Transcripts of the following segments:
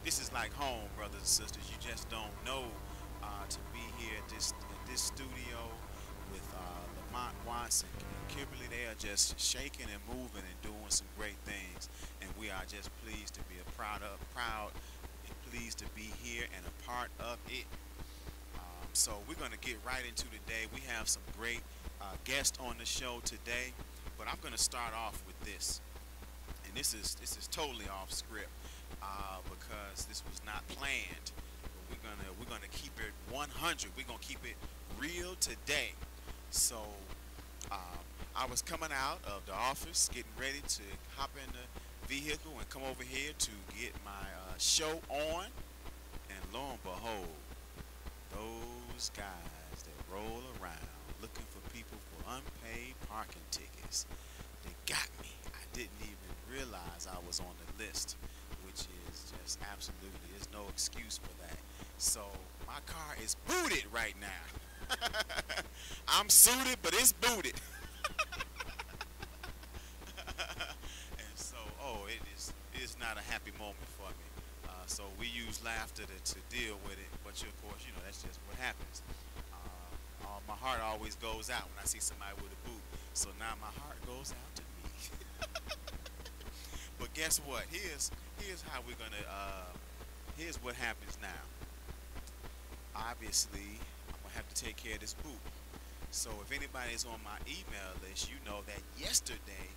This is like home, brothers and sisters. You just don't know to be here at this studio with Lamont Watson and Kimberly. They are just shaking and moving and doing some great things, and we are just pleased to be proud and pleased to be here and a part of it. So we're going to get right into today. We have some great guests on the show today, but I'm going to start off with this, and this is totally off script because this was not planned. But we're gonna keep it 100. We're gonna keep it real today. So um, I was coming out of the office, getting ready to hop in the vehicle and come over here to get my show on, and lo and behold, those guys that roll around looking for people for unpaid parking tickets, they got me. I didn't even realize I was on the list, which is just absolutely, there's no excuse for that. So my car is booted right now. I'm suited, but it's booted. And so, it is not a happy moment for me. So we use laughter to deal with it, but of course, that's just what happens. My heart always goes out when I see somebody with a boot. So now my heart goes out to me. But guess what? Here's how we're gonna. Here's what happens now. Obviously, I'm gonna have to take care of this boot. So if anybody's on my email list, you know that yesterday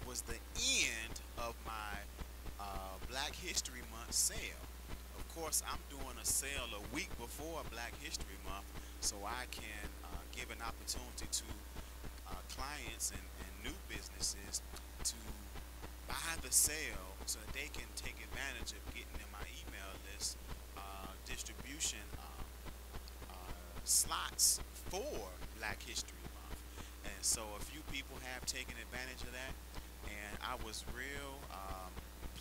was the end of my Black History Month sale. Of course, I'm doing a sale a week before Black History Month, so I can give an opportunity to clients and new businesses to buy the sale so that they can take advantage of getting in my email list distribution slots for Black History Month. And so a few people have taken advantage of that, and I was real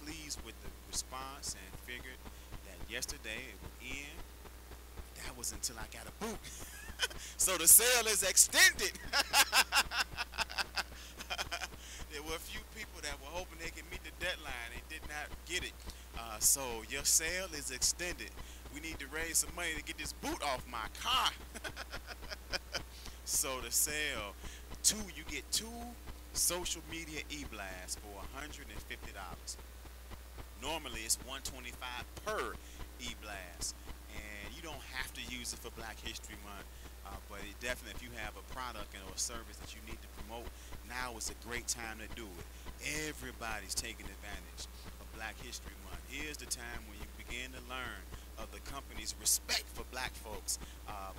pleased with the response and figured that yesterday it would end. That was until I got a boot. So the sale is extended. There were a few people that were hoping they could meet the deadline. They did not get it. So your sale is extended. We need to raise some money to get this boot off my car. So the sale, you get two social media e-blasts for $150. Normally it's $125 per e-blast, and you don't have to use it for Black History Month. But it definitely, if you have a product or a service that you need to promote, now is a great time to do it. Everybody's taking advantage of Black History Month. Here's the time when you begin to learn of the company's respect for black folks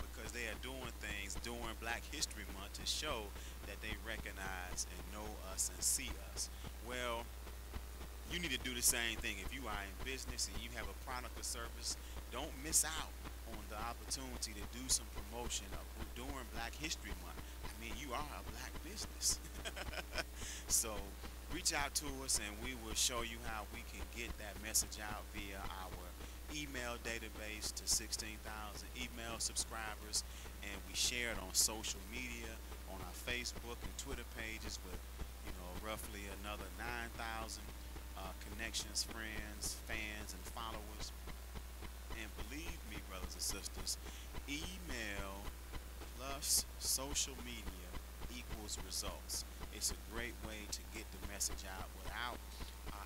because they are doing things during Black History Month to show that they recognize and know us and see us. Well, you need to do the same thing. If you are in business and you have a product or service, don't miss out on the opportunity to do some promotion during Black History Month. I mean, you are a black business. So reach out to us and we will show you how we can get that message out via our email database to 16,000 email subscribers, and we share it on social media, on our Facebook and Twitter pages with roughly another 9,000 connections, friends, fans, and followers. And believe me, brothers and sisters, email plus social media equals results. It's a great way to get the message out without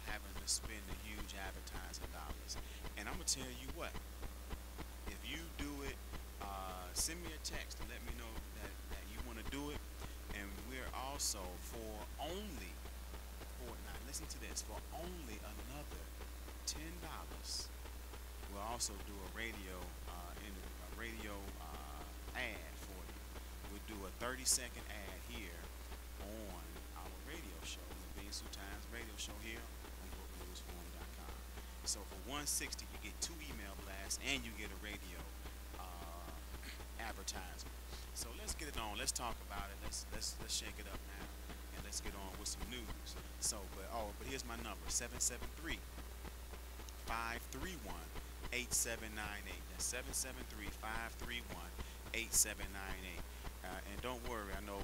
having to spend the huge advertising dollars. And I'm going to tell you what, if you do it, send me a text and let me know that you want to do it. And we're also now listen to this, for only another $10, we'll also do a radio ad for you. We'll do a 30-second ad here on our radio show, the Beans Two Times radio show here on GoBluesForum.com. So for 160, you get two email blasts and you get a radio advertisement. So let's get it on. Let's talk about it. Let's shake it up now, and let's get on with some news. So, but here's my number: 773-531-8798. That's 773-531-8798. And don't worry, I know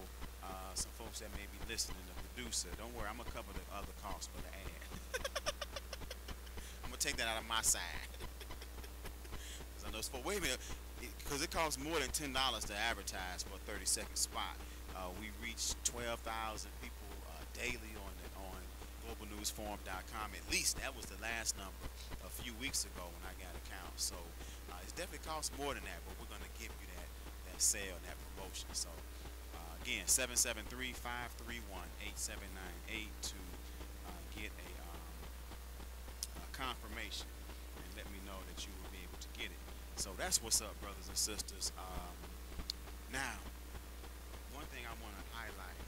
some folks that may be listening, the producer. Don't worry, I'm gonna cover the other costs for the ad. I'm gonna take that out of my side. Because I know it's for, wait a minute, because it costs more than $10 to advertise for a 30-second spot. We reach 12,000 people daily on globalnewsforum.com. At least that was the last number a few weeks ago when I got a count. So it definitely costs more than that, but we're going to give you that sale and that promotion. So again, 773-531-8798 to get a confirmation and let me know that you will be able to get it. So that's what's up, brothers and sisters. Now, one thing I want to highlight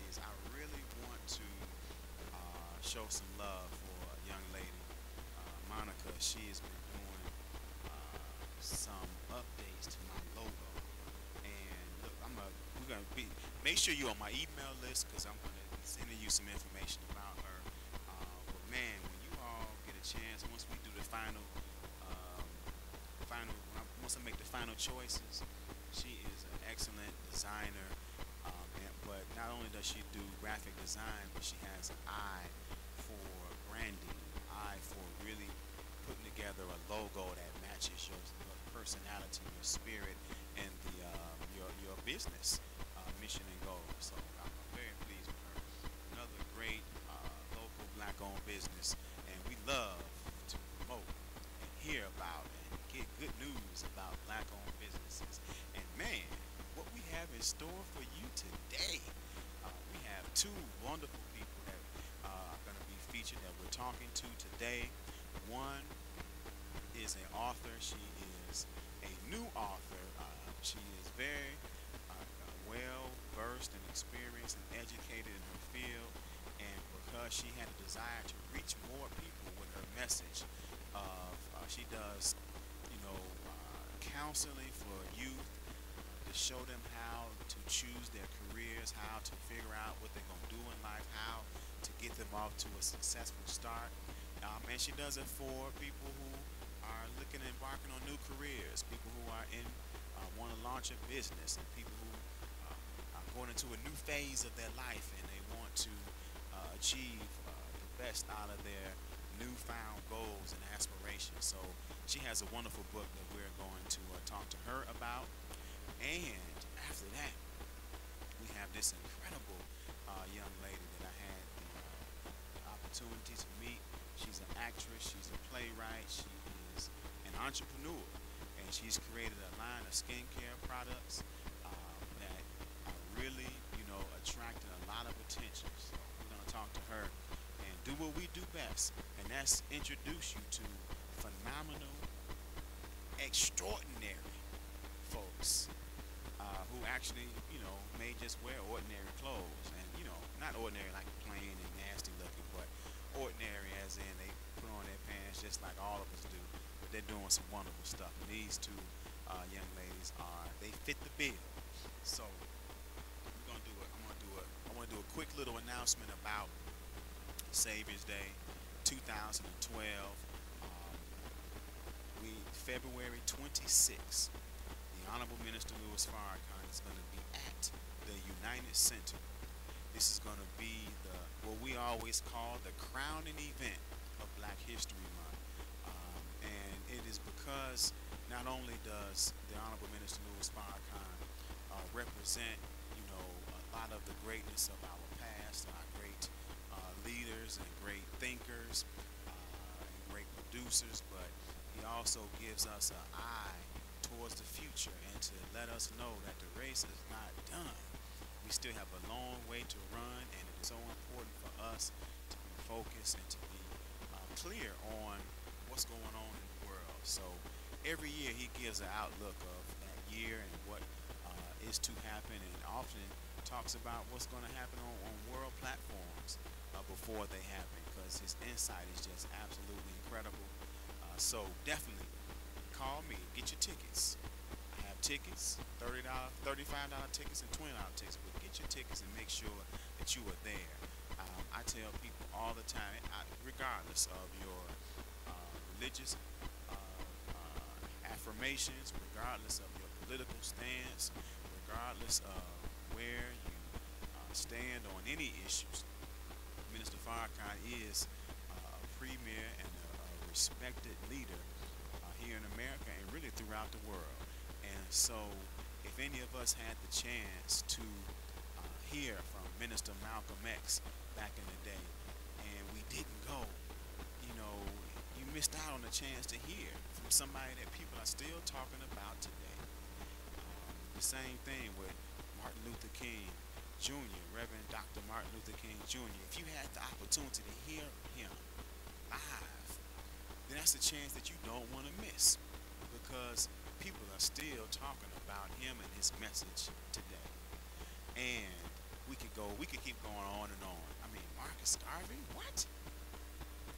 is I really want to show some love for a young lady, Monica. She has been doing some updates to my logo, and look, we're gonna be make sure you're on my email list because I'm gonna be sending you some information about her. But man, when you all get a chance, once we do the once I make the final choices, she is an excellent designer. But not only does she do graphic design, but she has an eye for branding, eye for really putting together a logo that matches your personality, your spirit, and your business mission and goal. So I'm very pleased with her. Another great local black-owned business, and we love to promote and hear about and get good news about black-owned businesses. And man, what we have in store for you today. We have two wonderful people that are going to be featured that we're talking to today. One is an author. She is a new author. She is very well versed and experienced and educated in her field. And because she had a desire to reach more people with her message of, she does, counseling for youth, to show them how to choose their careers, how to figure out what they're going to do in life, how to get them off to a successful start. And she does it for people who are looking at embarking on new careers, people who are want to launch a business, and people who are going into a new phase of their life and they want to achieve the best out of their newfound goals and aspirations. So she has a wonderful book that we're going to talk to her about. And after that, we have this incredible young lady that I had the opportunity to meet. She's an actress, she's a playwright, she is an entrepreneur, and she's created a line of skincare products that are really, attracting a lot of attention. So we're going to talk to her and do what we do best, and that's introduce you to phenomenal, extraordinary folks who actually, may just wear ordinary clothes, and not ordinary like plain and nasty looking, but ordinary as in they put on their pants just like all of us do, but they're doing some wonderful stuff. And these two young ladies they fit the bill. So I want to do a quick little announcement about Savior's Day 2012. February 26th, the Honorable Minister Louis Farrakhan is going to be at the United Center. This is going to be what we always call the crowning event of Black History Month. And it is because not only does the Honorable Minister Louis Farrakhan represent, a lot of the greatness of our past, our great leaders and great thinkers and great producers, but he also gives us an eye towards the future and to let us know that the race is not done. We still have a long way to run, and it is so important for us to be focused and to be clear on what's going on in the world. So every year he gives an outlook of that year and what is to happen, and often talks about what's going to happen on world platforms before they happen, because his insight is just absolutely incredible. So definitely call me, get your tickets. I have tickets, $30, $35 tickets, and $20 tickets. But get your tickets and make sure that you are there. I tell people all the time, regardless of your religious affirmations, regardless of your political stance, regardless of where you stand on any issues, Minister Farrakhan is a premier and a respected leader here in America and really throughout the world. And so, if any of us had the chance to hear from Minister Malcolm X back in the day, and we didn't go, you know, you missed out on a chance to hear from somebody that people are still talking about today. The same thing with Martin Luther King Jr., Reverend Dr. Martin Luther King Jr. If you had the opportunity to hear him live, then that's a chance that you don't want to miss, because people are still talking about him and his message today. And we could keep going on and on. I mean, Marcus Garvey, what?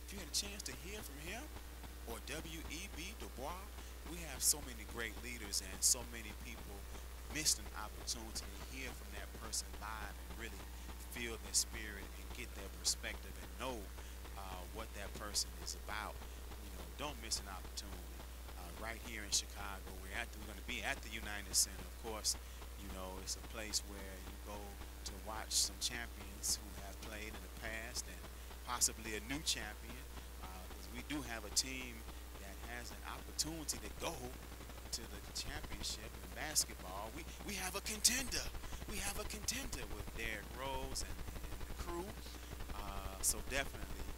If you had a chance to hear from him, or W.E.B. Du Bois, we have so many great leaders, and so many people missed an opportunity to hear from that person live and really feel their spirit and get their perspective and know what that person is about. You know, don't miss an opportunity. Right here in Chicago, we're going to be at the United Center. Of course, you know, it's a place where you go to watch some champions who have played in the past, and possibly a new champion, because we do have a team that has an opportunity to go to the championship in basketball. We have a contender. We have a contender with Derrick Rose and the crew. So definitely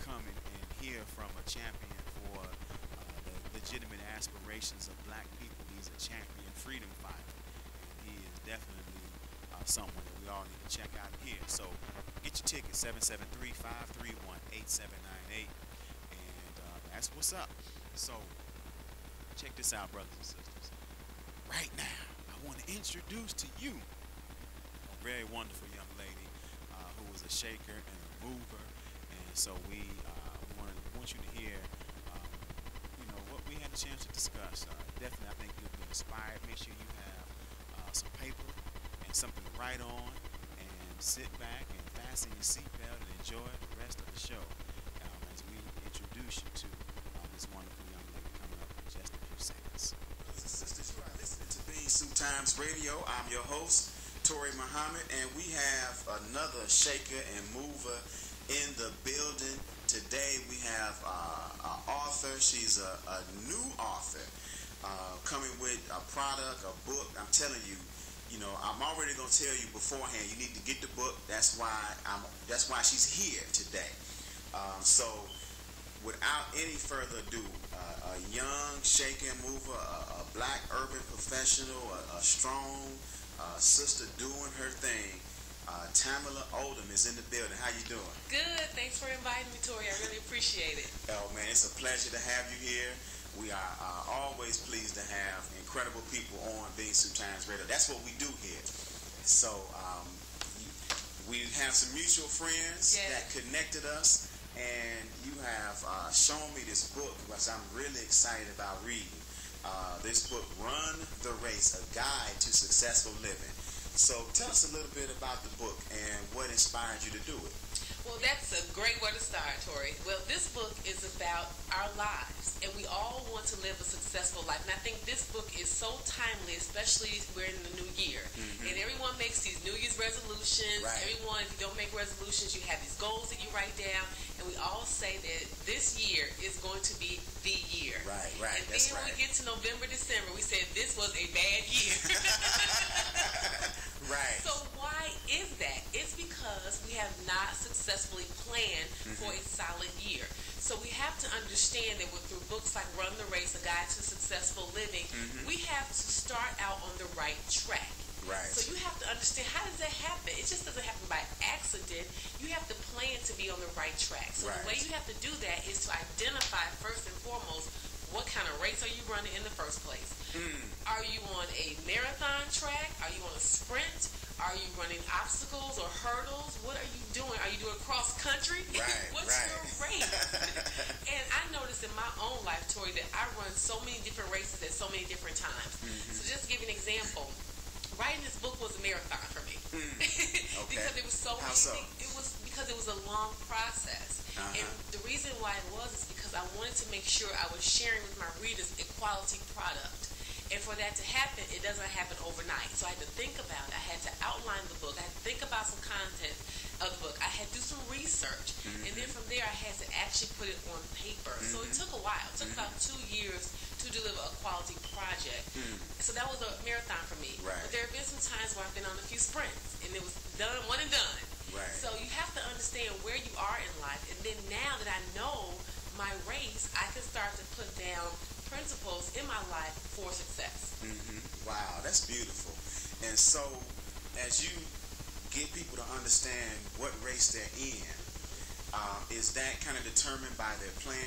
come and hear from a champion for the legitimate aspirations of black people. He's a champion freedom fighter. And he is definitely someone that we all need to check out here. So get your ticket, 773-531-8798. And that's what's up. So check this out, brothers and sisters. Right now, I want to introduce to you a very wonderful young lady who is a shaker and a mover. And so we want you to hear, you know, what we had a chance to discuss. Definitely, I think you'll be inspired. Make sure you have some paper and something to write on, and sit back and fasten your seatbelt and enjoy the rest of the show as we introduce you to this wonderful young lady coming up in just a few seconds. Brothers and sisters, you are listening to Being Soup Times Radio. I'm your host, Toure Muhammad, and we have another shaker and mover in the building. Today we have an author. She's a new author coming with a product, a book. I'm telling you, you know, I'm already going to tell you beforehand, you need to get the book. That's why she's here today. So without any further ado, a young shaker and mover, a black urban professional, a strong sister doing her thing. Tamela Odom is in the building. How you doing? Good. Thanks for inviting me, Tori. I really appreciate it. Oh, man, it's a pleasure to have you here. We are always pleased to have incredible people on Being Soup Times Radio. That's what we do here. So we have some mutual friends that connected us, and you have shown me this book, which I'm really excited about reading. This book, Run the Race, A Guide to Successful Living. So tell us a little bit about the book and what inspired you to do it. Well, that's a great way to start, Tori. Well, this book is about our lives, and we all want to live a successful life. And I think this book is so timely, especially we're in the new year. Mm-hmm. And everyone makes these New Year's resolutions. Right. Everyone, if you don't make resolutions, you have these goals that you write down. And we all say that this year is going to be the year. Right. And then when we get to November, December, we said this was a bad year. Right. So why is that? It's because we have not successfully planned for a solid year. So we have to understand that through books like Run the Race, A Guide to Successful Living, we have to start out on the right track. Right. So you have to understand, how does that happen? It just doesn't happen by accident. You have to plan to be on the right track. So the way you have to do that is to identify first and foremost, what kind of race are you running in the first place? Are you on a marathon track? Are you on a sprint? Are you running obstacles or hurdles? What are you doing? Are you doing cross country? What's your race? And I noticed in my own life, Tori, that I run so many different races at so many different times. So just to give you an example, writing this book was a marathon for me. Because it was so easy. It was because it was a long process. And the reason why it was is because I wanted to make sure I was sharing with my readers a quality product. And for that to happen, it doesn't happen overnight. So I had to think about it. I had to outline the book. I had to think about some content of the book. I had to do some research, and then from there I had to actually put it on paper. So it took a while. It took about 2 years to deliver a quality project. So that was a marathon for me. Right. But there have been some times where I've been on a few sprints, and it was done, one and done. Right. So you have to understand where you are in life, and then now that I know my race, I can start to put down principles in my life for success. Wow, that's beautiful. And so, as you get people to understand what race they're in, is that kind of determined by their plan?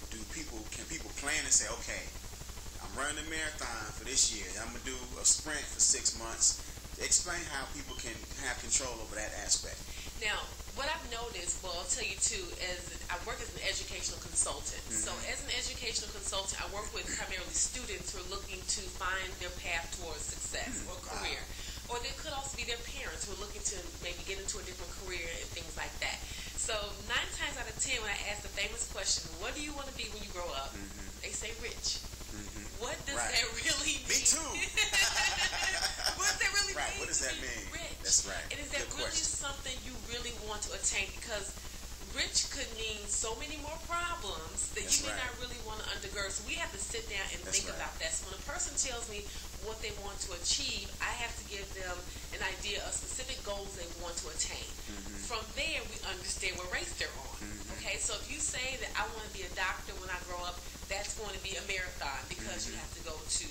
Can people plan and say, okay, I'm running a marathon for this year, I'm gonna do a sprint for 6 months? Explain how people can have control over that aspect. Now, what I've noticed, well, I'll tell you too, is I work as an educational consultant. So as an educational consultant, I work with primarily students who are looking to find their path towards success or career. Or they could also be their parents who are looking to maybe get into a different career and things like that. So 9 times out of 10, when I ask the famous question, what do you want to be when you grow up? They say rich. What does that really mean? Me too. What does that really mean? What does that mean? Rich. That's right. And is that really something you really want to attain? Because rich could mean so many more problems that you may not really want to undergird. So we have to sit down and think about that. So when a person tells me what they want to achieve, I have to give them an idea of specific goals they want to attain. From there, we understand what race they're on. Okay, so if you say that I want to be a doctor when I grow up, that's going to be a marathon because you have to go to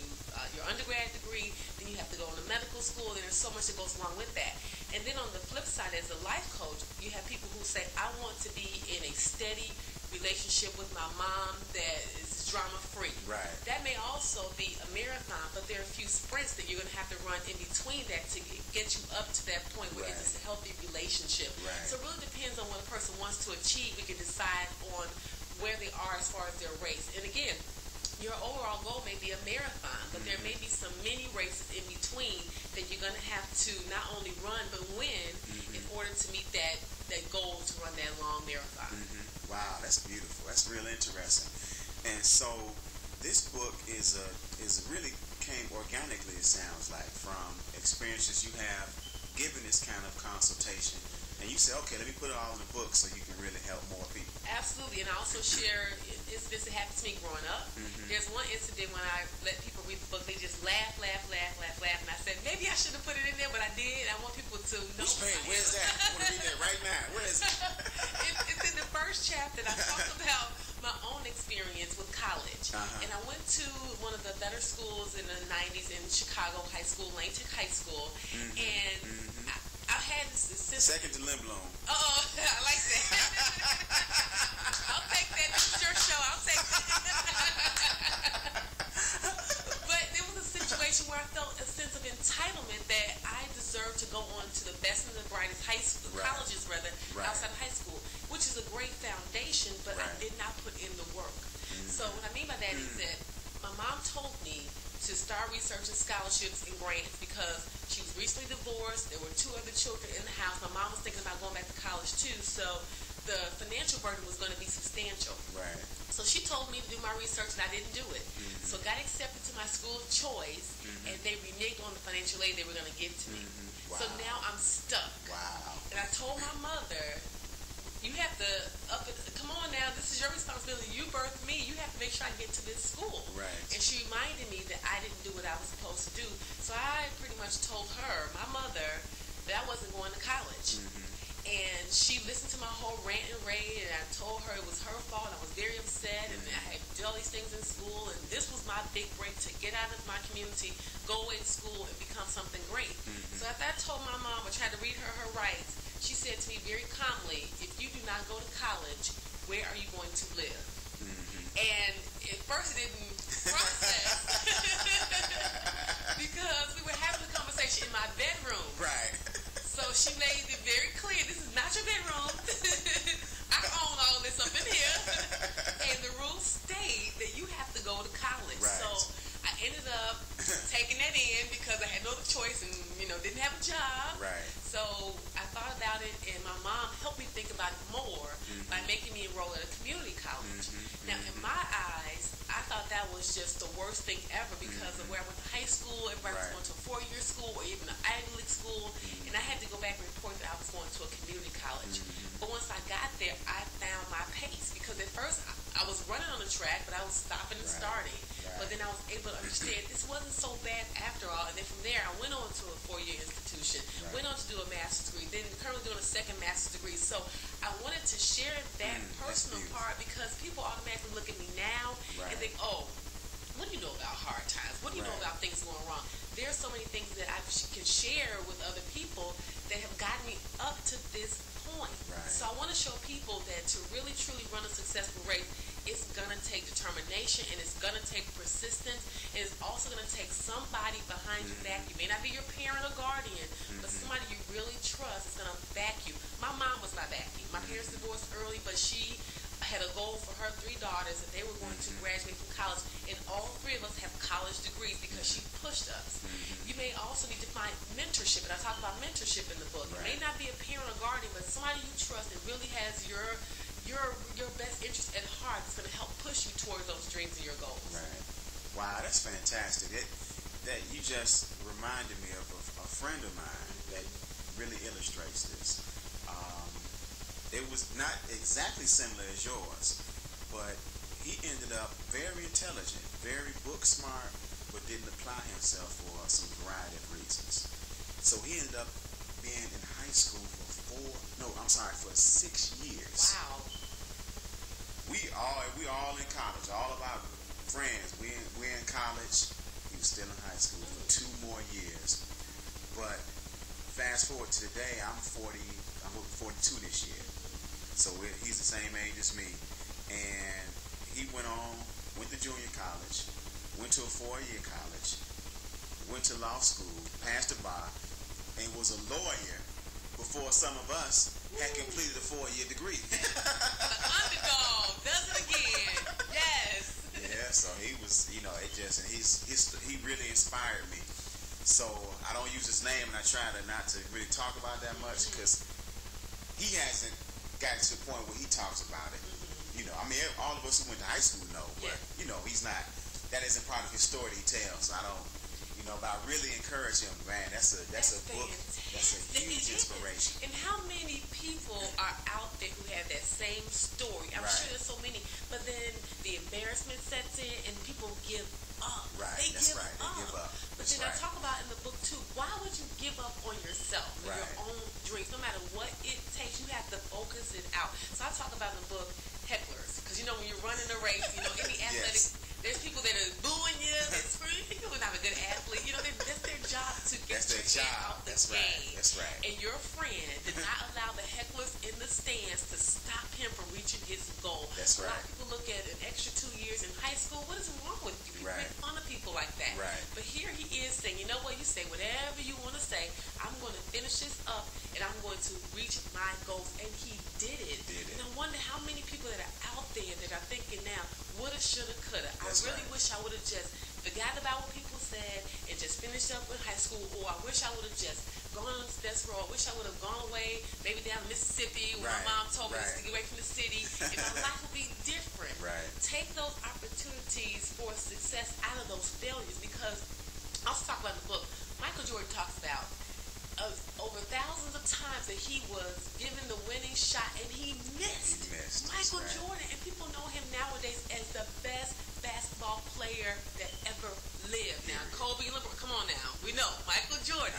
your undergrad degree, then you have to go into medical school, and there's so much that goes along with that. And then on the flip side, as a life coach, you have people who say, I want to be in a steady relationship with my mom that is drama-free. Right. That may also be a marathon, but there are a few sprints that you're going to have to run in between that to get you up to that point where it's a healthy relationship. Right. So it really depends on what a person wants to achieve. We can decide on where they are as far as their race. And again, your overall goal may be a marathon, but there may be some mini races in between that you're going to have to not only run but win in order to meet that goal to run that long marathon. Wow, that's beautiful. That's real interesting. And so this book is really came organically, it sounds like, from experiences you have given this kind of consultation. And you say, okay, let me put it all in a book so you can really help more people. Absolutely. And I also share incidents that happened to me growing up. There's one incident when I let people read the book, they just laugh. And I said, maybe I should have put it in there, but I did. I want people to know. Which page? Where's that? I want to read that right now. Where is it? It's in the first chapter. I talk about my own experience with college. And I went to one of the better schools in the 90s in Chicago High School, Langton High School. And I had this second to Limblom. Oh, I like that. I'll take that. This is your show. I'll take that. But there was a situation where I felt a sense of entitlement that I deserved to go on to the best and the brightest colleges outside of high school, which is a great foundation, but I did not put in the work. So what I mean by that is that my mom told me to start researching scholarships and grants because she was recently divorced. There were 2 other children in the house. My mom was thinking about going back to college too, so the financial burden was going to be substantial. Right. So she told me to do my research, and I didn't do it. So got accepted to my school of choice, and they reneged on the financial aid they were going to give to me. Wow. So now I'm stuck. Wow. And I told my mother, you have to come on now, this is your responsibility. You birthed me. You have to make sure I get to this school. Right. And she reminded me that I didn't do what I was supposed to do. So I pretty much told her, my mother, that I wasn't going to college. And she listened to my whole rant and rave, and I told her it was her fault. I was very upset, and I had to do all these things in school, and this was my big break to get out of my community, go away to school, and become something great. So after I told my mom, I tried to read her rights, she said to me very calmly, if you do not go to college, where are you going to live? And at first it didn't process because we were having a conversation in my bedroom. Right. So she made it very clear, this is not your bedroom. I own all this up in here. And the rules state that you have to go to college. Right. So I ended up taking that in because I had no other choice and, didn't have a job. Right. So I thought about it, and my mom helped me think about it more by making me enroll at a community college. Now, in my eyes, I thought that was was just the worst thing ever because of where I went to high school. Everybody was going to a 4-year school or even an Ivy League school, and I had to go back and report that I was going to a community college. But once I got there, I found my pace because at first I was running on the track, but I was stopping and starting. But then I was able to understand this wasn't so bad after all. And then from there, I went on to a 4-year institution, went on to do a master's degree, then currently doing a second master's degree. So I wanted to share that personal part because people automatically look at me now and think, oh, what do you know about hard times? What do you know about things going wrong? There are so many things that I can share with other people that have gotten me up to this point. So I want to show people that to really truly run a successful race, it's going to take determination and it's going to take persistence. And it's also going to take somebody behind your back. You may not be your parent or guardian, but somebody you really trust is going to back you. My mom was my backing. My parents divorced early, but she had a goal for her 3 daughters that they were going to graduate from college, and all 3 of us have college degrees because she pushed us. You may also need to find mentorship, and I talk about mentorship in the book. It may not be a parent or guardian, but somebody you trust that really has your best interest at heart is going to help push you towards those dreams and your goals. Wow, that's fantastic. That you just reminded me of a friend of mine that really illustrates this. It was not exactly similar as yours, but he ended up very intelligent, very book smart, but didn't apply himself for some variety of reasons. So he ended up being in high school for 6 years. Wow. We all in college, all of our friends, we're in college. He was still in high school for 2 more years. But fast forward to today, I'm 42 this year. So he's the same age as me. And he went to junior college, went to a 4-year college, went to law school, passed the bar, and was a lawyer before some of us had completed a 4-year degree. The underdog does it again. Yes. Yeah, so he was, and he really inspired me. So I don't use his name, and I try not to really talk about that much because he hasn't gotten to the point where he talks about it. All of us who went to high school know, but he's not. That isn't part of his story that he tells. I don't. But I really encourage him, man. That's a book. That's a huge inspiration. And how many people are out there who have that same story? I'm sure there's so many. But then the embarrassment sets in and people give up. They give up. But then I talk about in the book too, why would you give up on yourself, on your own dreams? No matter what it takes, you have to focus it out. So I talk about in the book hecklers. Because when you're running a race, any athletic, there's people that are booing you. People are not a good athlete. That's their job to get your head out the game. That's right. And your friend did not allow the hecklers in the stands to stop him from reaching his goal. That's right. A lot of people look at an extra 2 years in high school. What is wrong with you? People make fun of people like that. But here he is saying, you know what? You say whatever you want to say. I'm going to finish this up, and I'm going to reach my goals. And he did it. And I wonder how many people that are out there that are thinking now, woulda, shoulda, coulda. I really wish I would have just forgot about what people said and just finished up with high school, or I wish I would have just gone on to death row. I wish I would have gone away, maybe down to Mississippi, where my mom told me to get away from the city, and my life would be different. Take those opportunities for success out of those failures, because I'll talk about the book. Michael Jordan talks about over thousands of times that he was given the winning shot and he missed. Michael Jordan, and people know him nowadays as the best basketball player that ever lived. Now, Kobe, come on now. We know Michael Jordan.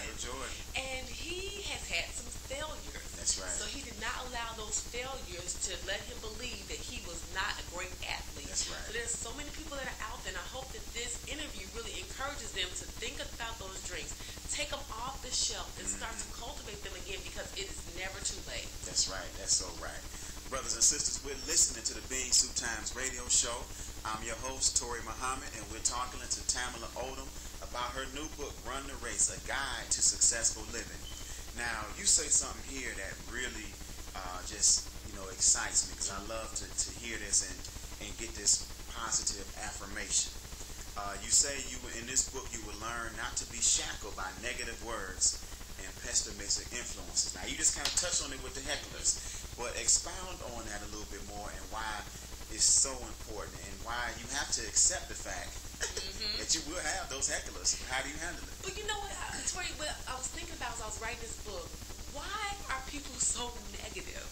And he has had some failures. So he did not allow those failures to let him believe that he was not a great athlete. So there's so many people that are out there, and I hope that this interview really encourages them to think about those dreams, take them off the shelf, and start to cultivate them again, because it is never too late. That's right. That's so right. Brothers and sisters, we're listening to the Bean Soup Times radio show. I'm your host, Toure Muhammad, and we're talking to Tamala Odom about her new book, Run the Race, A Guide to Successful Living. Now, you say something here that really just excites me, because I love to hear this and get this positive affirmation. You say in this book you will learn not to be shackled by negative words and pessimistic influences. Now, you just kind of touched on it with the hecklers, but expound on that a little bit more, and why is so important, and why you have to accept the fact that you will have those hecklers. How do you handle it? But you know what, Tori, what I was thinking about as I was writing this book, why are people so negative?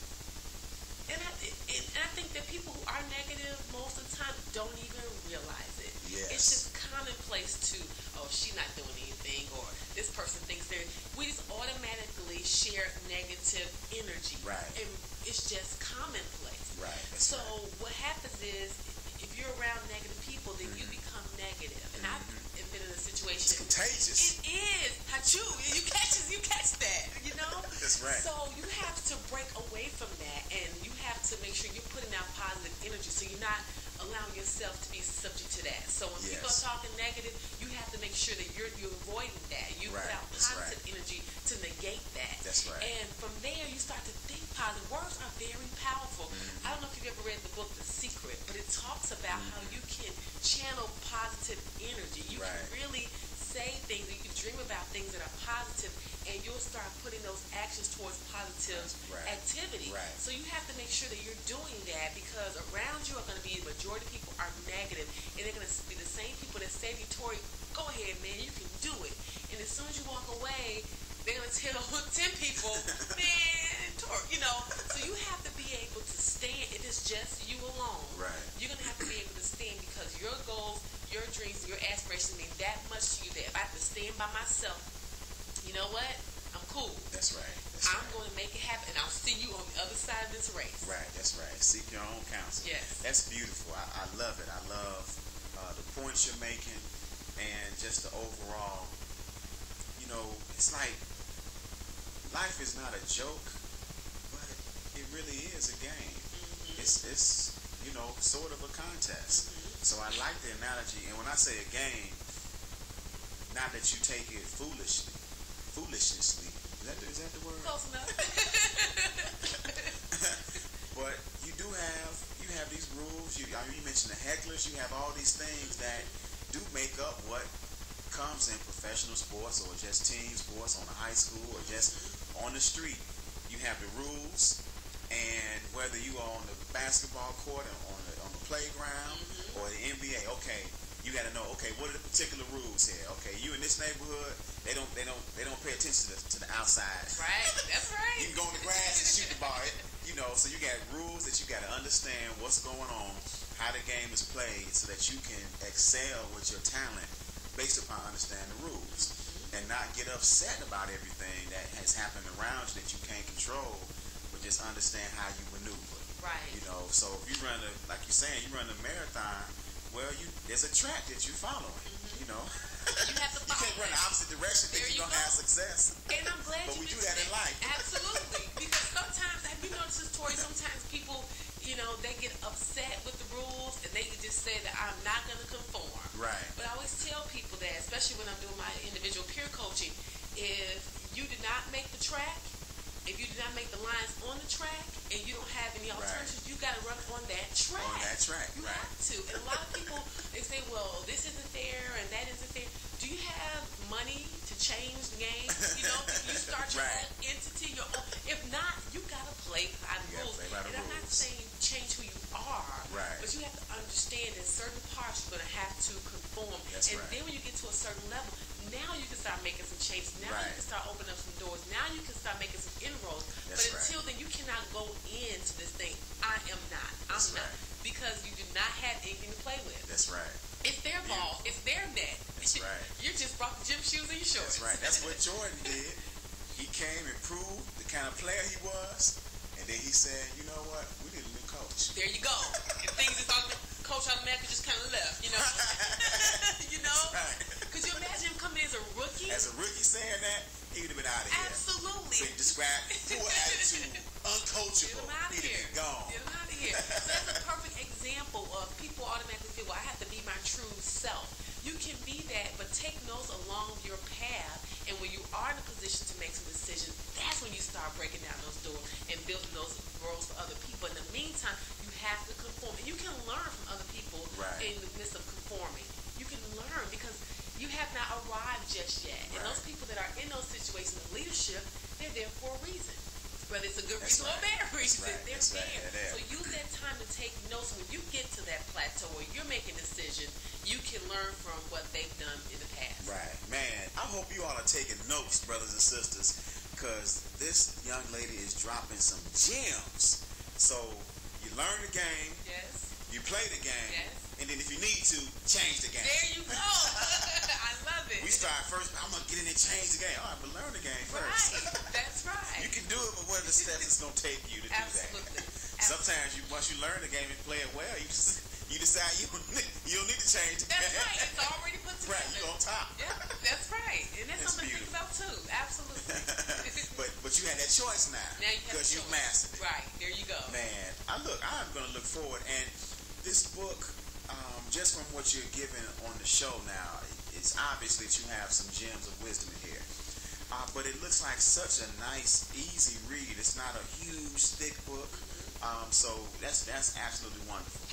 And I think that people who are negative most of the time don't even realize it. Yes. It's just commonplace to, oh, she's not doing anything, or this person thinks they're. We just automatically share negative energy. Right. And it's just commonplace. Right. So what happens is, if you're around negative people, then you become negative. And I've been in a situation. It's contagious. It is. Hachu. You catch that. You know. That's right. So you have to break away from that, and you have to make sure you're putting out positive energy, so you're not allowing yourself to be subject to that. So when people are talking negative, you have to make sure that you're avoiding that. You put out positive energy to negate that. That's right. And from there, you start to think positive. Words are very powerful. I don't know if you've ever read the book The Secret, but it talks about how you can channel positive energy. You can really say things, you can dream about things that are positive, and you'll start putting those actions towards positive activity. Right. So you have to make sure that you're doing that, because around you are going to be, the majority of people are negative, and they're going to be the same people that say to you, Tori, go ahead, man, you can do it. And as soon as you walk away, they're going to tell 10 people, man, Tori, you know. So you have to be able to stand. It is just you alone. Right. You're going to have to be able to stand, because your goals, your dreams, your aspirations mean that much to you, that if I have to stand by myself, you know what? I'm cool. That's right. I'm going to make it happen, and I'll see you on the other side of this race. Right. That's right. Seek your own counsel. Yes. That's beautiful. I love it. I love the points you're making, and just the overall, you know, it's like life is not a joke, but it really is a game. It's you know, sort of a contest. So I like the analogy, and when I say a game, not that you take it foolishly. Is that the word? Close enough. But you have these rules. You mentioned the hecklers. You have all these things that do make up what comes in professional sports, or just team sports on a high school, or just on the street. You have the rules, and whether you are on the basketball court, or on the playground, or the NBA, okay, you got to know, okay, what are the particular rules here? Okay, you in this neighborhood, they don't pay attention to the outside. Right, that's right. You can go in the grass and shoot the ball. You know, so you got rules that you got to understand what's going on, how the game is played, so that you can excel with your talent based upon understanding the rules, and not get upset about everything that has happened around you that you can't control, but just understand how you maneuver. Right. You know, so if you run like you're saying, you run a marathon, well, there's a track that you're following. You know, you have to follow. You can't run the opposite direction because you're gonna have success. And I'm glad but you we do that in life. Absolutely, because sometimes, have you noticed this, Tori? Sometimes people, you know, they get upset with the rules, and they can just say that I'm not gonna conform. Right. But I always tell people that, especially when I'm doing my individual peer coaching, if you did not make the track, if you did not make the lines on the track, and you don't have any alternatives, you got to run on that track. On that track, you have to. And a lot of people, they say, well, this isn't fair and that isn't fair. Do you have money to change the game? You know, if you start your own entity, your own. If not, you got to play by the rules. And I'm not saying change who you are, but you have to understand that certain parts you're going to have to conform. Then when you get to a certain level, now you can start making some changes. Now you can start opening up some doors. Now you can start making some inroads. But until then, you cannot go into this thing, I'm not. Because you do not have anything to play with. That's right. It's their ball. It's their net. That's right. You just brought the gym shoes and your shorts. That's right. That's what Jordan did. He came and proved the kind of player he was, and then he said, you know what? We need a new coach. There you go. And things is coach automatically just kind of left, you know. You know? Could you imagine him coming in as a rookie? As a rookie saying that, he would have been out of here. Absolutely. So he described poor attitude, uncoachable. Get him out of here. Gone. Get him out of here. So that's a perfect example of people automatically feel, well, I have to be my true self. You can be that, but take notes along your path. And when you are in a position to make some decisions, that's when you start breaking down those doors and building those roles for other people. In the meantime, you have to conform. And you can learn from other people in the midst of conforming. You can learn because you have not arrived just yet. And those people that are in those situations of leadership, they're there for a reason. whether it's a good That's reason or a bad reason. Right. They're there. So use that time to take notes. When you get to that plateau where you're making a decision, you can learn from what they've done in the past. Right. Man, I hope you all are taking notes, brothers and sisters, because this young lady is dropping some gems. So you learn the game. Yes. You play the game. Yes. And then if you need to, change the game. There you go. I love it. We start first, I'm going to get in and change the game. All right, but learn the game first. Right. That's right. You can do it, but what are the steps it's going to take you to do Absolutely. that? Sometimes once you learn the game and play it well, you decide you don't need to change the game. That's right. It's already put together. Right, you're on top. Yeah, that's right. And that's something beautiful. to think about too. Absolutely. but you had that choice now. Now you have because you've mastered it. Right. There you go. Man, I'm going to look forward. And this book, just from what you're giving on the show now, it's obvious that you have some gems of wisdom in here. But it looks like such a nice, easy read. It's not a huge, thick book. So that's absolutely wonderful.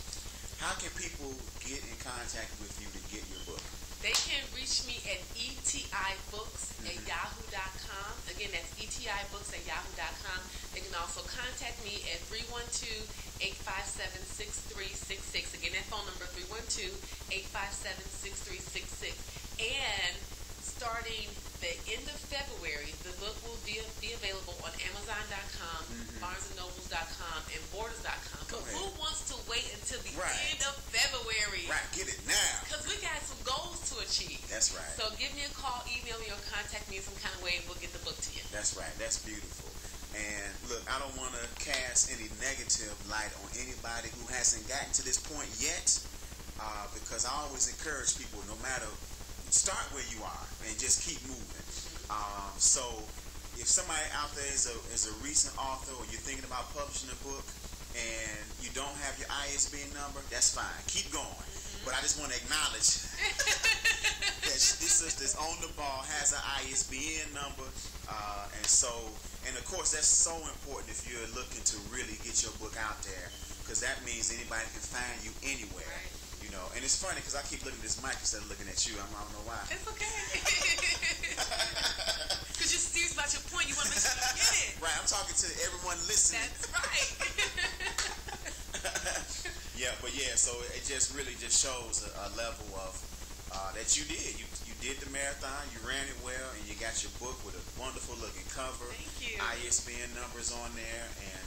How can people get in contact with you to get your book? They can reach me at etibooks@yahoo.com. Again, that's etibooks@yahoo.com. They can also contact me at 312-857-6366. Again, that phone number, 312-857-6366. And starting the end of February, the book will be available on Amazon.com, BarnesandNobles.com, and Borders.com. But who wants to wait until the end of February? Right, get it now. Because we got some goals to achieve. That's right. So give me a call, email me, or contact me in some kind of way, and we'll get the book to you. That's right. That's beautiful. And look, I don't want to cast any negative light on anybody who hasn't gotten to this point yet, because I always encourage people, no matter, start where you are and just keep moving. So if somebody out there is a recent author, or you're thinking about publishing a book and you don't have your ISBN number, that's fine. Keep going. But I just want to acknowledge that this sister's on the ball, has an ISBN number, and of course that's so important if you're looking to really get your book out there, because that means anybody can find you anywhere. Right. You know, and it's funny because I keep looking at this mic instead of looking at you. I don't know why. It's okay. Because you're serious about your point. You want to make sure you get it. Right. I'm talking to everyone listening. That's right. So it just really just shows a level of that you did. You did the marathon. You ran it well, and you got your book with a wonderful looking cover. Thank you. ISBN numbers on there, and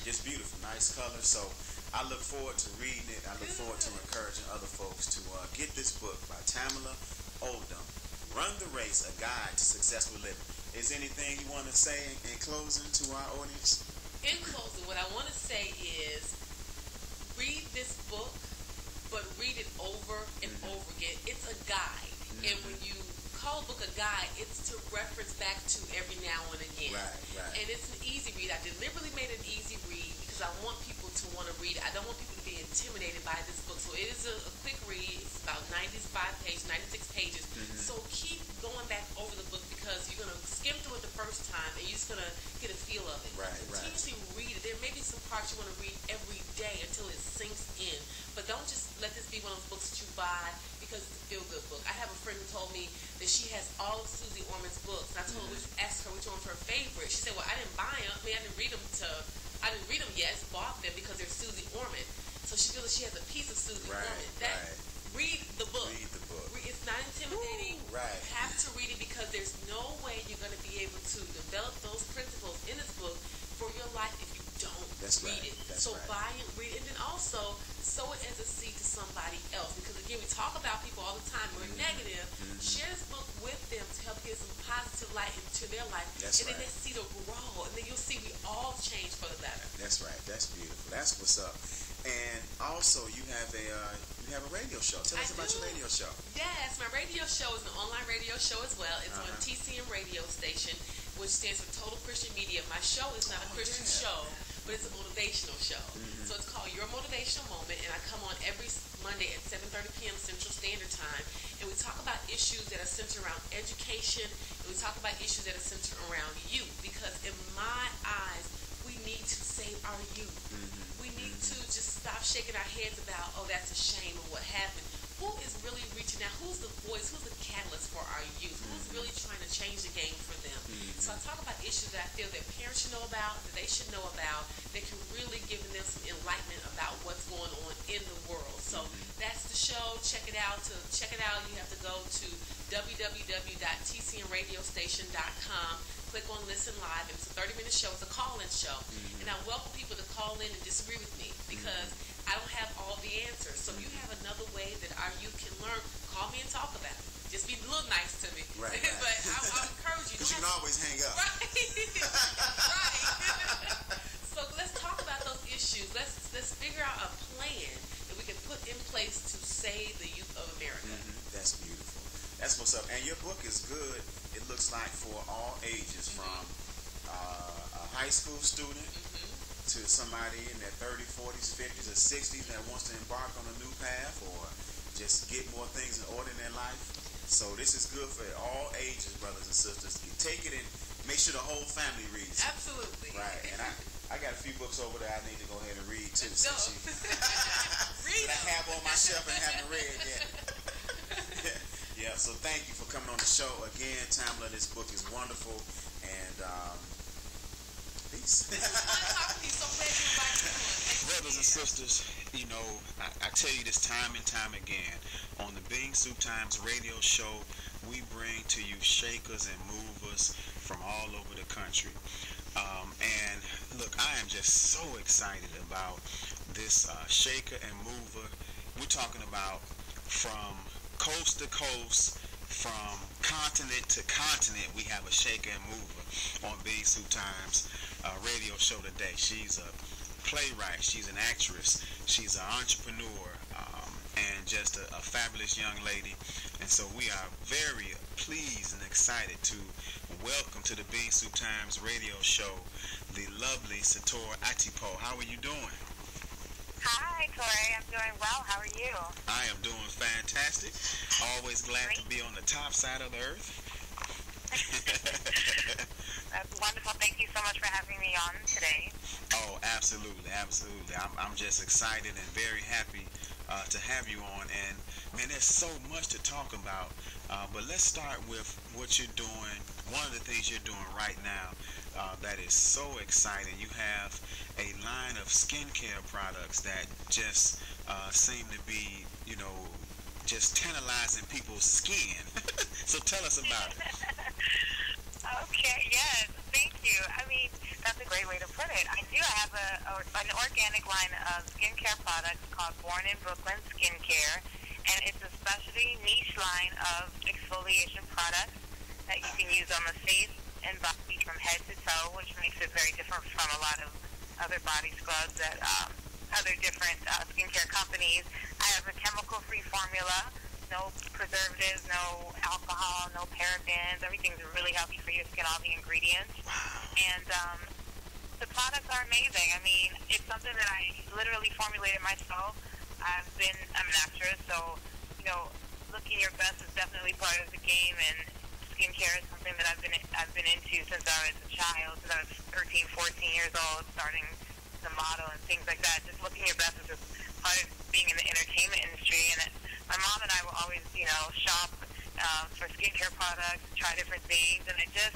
just beautiful, nice color. So I look forward to reading it. I look forward to encouraging other folks to get this book by Tamala Odom, Run the Race, A Guide to Successful Living. Is there anything you want to say in closing to our audience? In closing, what I want to say is read this book, but read it over and over again. It's a guide. And when you call a book a guide, it's to reference back to every now and again. Right. And it's an easy read. I deliberately made it an easy read because I want people to want to read it. I don't want people to be intimidated by this book. So it is a quick read. It's about 96 pages. So keep going back over the book because you're going to skim through it the first time and you're just going to get a feel of it. Continuously read it. There may be some parts you want to read every day until it sinks in. But don't just let this be one of those books that you buy because it's a feel-good book. I have a friend who told me that she has all of Susie Orman's books. And I told her, asked her which one was her favorite. She said, well, I didn't buy them. I didn't read them yet. Bought them because they're Susie Orman. So she feels like she has a piece of Susie Orman. Read the book. It's not intimidating. You have to read it because there's no way you're going to be able to develop those principles in this book for your life if you don't read it. So buy it, read it, and then also sow it as a seed to somebody else. Because again, we talk about people all the time. We're negative. Share this book with them to help get some positive light into their life. Then that seed will grow. And then you'll see we all change for the better. That's right. That's beautiful. That's what's up. And also, you have a radio show. Tell us about your radio show. Yes, my radio show is an online radio show as well. It's on TCM radio station, which stands for Total Christian Media. My show is not a Christian show, but it's a motivational show. So it's called Your Motivational Moment, and I come on every Monday at 7:30 p.m. Central Standard Time, and we talk about issues that are centered around education, and we talk about issues that are centered around youth, because in my eyes, we need to save our youth. We need to just stop shaking our heads about, oh, that's a shame or what happened. Who is really reaching you now, who's the voice, who's the catalyst for our youth? Who's really trying to change the game for them? So I talk about issues that I feel that parents should know about, that they should know about, that can really give them some enlightenment about what's going on in the world. So that's the show. Check it out. To check it out, you have to go to www.tcnradiostation.com. Click on Listen Live. It's a 30-minute show. It's a call-in show. And I welcome people to call in and disagree with me because I don't have all the answers. So if you have another way that our youth can learn, call me and talk about it. Just be a little nice to me. Right. But I'll encourage you. Because you can always hang up. Right. Right. So let's talk about those issues. Let's figure out a plan that we can put in place to save the youth of America. That's beautiful. That's what's up. And your book is good. It looks like for all ages, from a high school student to somebody in their 30s, 40s, 50s, or 60s that wants to embark on a new path or just get more things in order in their life. So this is good for all ages, brothers and sisters. You take it and make sure the whole family reads it. Absolutely. Right. And I got a few books over there I need to go ahead and read too. Read that I have on my shelf and haven't read yet. Yeah, so thank you for coming on the show again, Tamela. This book is wonderful, and peace. Brothers and sisters, you know, I tell you this time and time again, on the Being Soup Times radio show, we bring to you shakers and movers from all over the country. And look, I am just so excited about this shaker and mover. We're talking about from coast to coast, from continent to continent, we have a shaker and mover on Being Soup Times radio show today. She's a playwright, she's an actress, she's an entrepreneur, and just a fabulous young lady. And so we are very pleased and excited to welcome to the Being Soup Times radio show the lovely Setor Attipoe. How are you doing? Hi, Toure. I'm doing well. How are you? I am doing fantastic. Always glad to be on the top side of the earth. That's wonderful. Thank you so much for having me on today. Oh, absolutely, absolutely. I'm just excited and very happy to have you on. And, man, there's so much to talk about. But let's start with what you're doing. One of the things you're doing right now that is so exciting. You have a line of skincare products that just seem to be, you know, just tantalizing people's skin. So tell us about it. Okay, yes, thank you. I mean, that's a great way to put it. I have an organic line of skincare products called Born in Brooklyn Skincare, and it's a specialty niche line of exfoliation products that you can use on the face and body from head to toe, which makes it very different from a lot of other body scrubs at other different skincare companies. I have a chemical-free formula, no preservatives, no alcohol, no parabens. Everything's really healthy for your skin, all the ingredients. And the products are amazing. I mean, it's something that I literally formulated myself. I'm an actress, so, you know, looking your best is definitely part of the game, and skincare is something that I've been into since I was a child, since I was 13, 14 years old, starting to model and things like that. Just looking your best is just part of being in the entertainment industry. And my mom and I will always, you know, shop for skincare products, try different things, and I just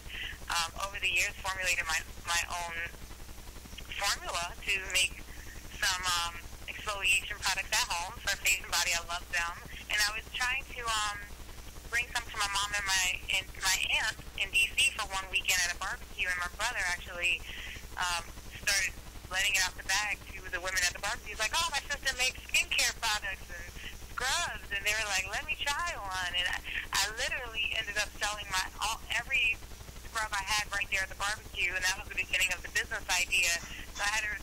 over the years formulated my own formula to make some exfoliation products at home for face and body. I love them, and I was trying to bring some to my mom and my aunt in DC for one weekend at a barbecue, and my brother actually started letting it out the bag to the women at the barbecue. He's like, "Oh, my sister makes skincare products and scrubs," and they were like, "Let me try one." And I literally ended up selling every scrub I had right there at the barbecue, and that was the beginning of the business idea. So I had to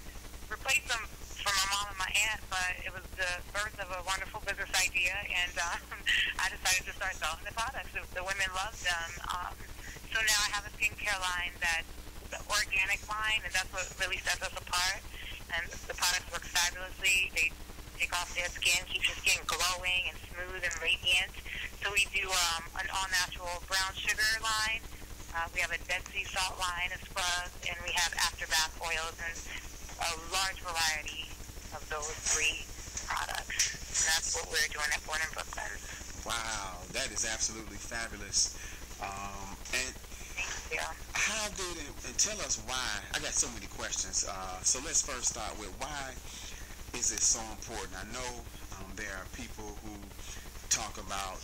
replace them for my mom and my aunt, but it was the birth of a wonderful business idea, and I decided to start selling the products. The women loved them. So now I have a skincare line that's the organic line, and that's what really sets us apart. And the products work fabulously. They take off their skin, keep your skin glowing and smooth and radiant. So we do an all-natural brown sugar line. We have a Dead Sea salt line of scrubs, and we have after bath oils and a large variety of those three products. And that's what we're doing at Born in Brooklyn. Wow, that is absolutely fabulous. And Yeah. how did it, and tell us why, I got so many questions. So let's first start with why is it so important? I know there are people who talk about,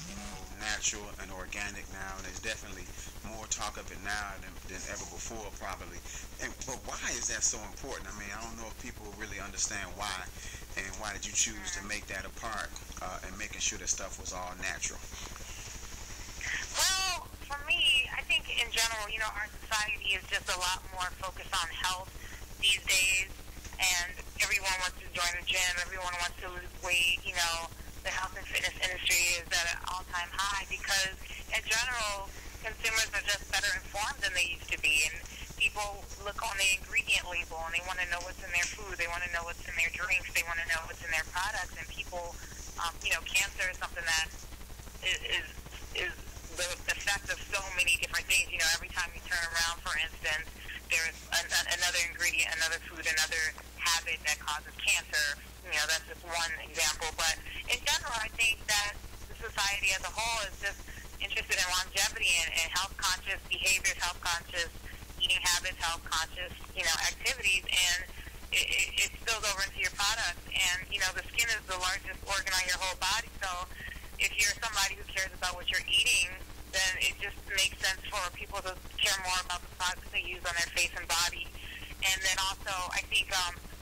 natural and organic now, and there's definitely more talk of it now than ever before, probably. But why is that so important? I mean, I don't know if people really understand why, and why did you choose to make that a part and making sure that stuff was all natural? Well, for me, I think in general, our society is just a lot more focused on health these days, and everyone wants to join a gym, everyone wants to lose weight, the health and fitness industry is at an all-time high because, in general, consumers are just better informed than they used to be, and people look on the ingredient label and they want to know what's in their food, they want to know what's in their drinks, they want to know what's in their products, and people, cancer is something that is the effect of so many different things. Every time you turn around, for instance, there's another ingredient, another food, another habit that causes cancer. That's just one example. But in general, I think that the society as a whole is just interested in longevity and health-conscious behaviors, health-conscious eating habits, health-conscious, activities, and it spills over into your products. And, the skin is the largest organ on your whole body, so if you're somebody who cares about what you're eating, then it just makes sense for people to care more about the products they use on their face and body. And then also, I think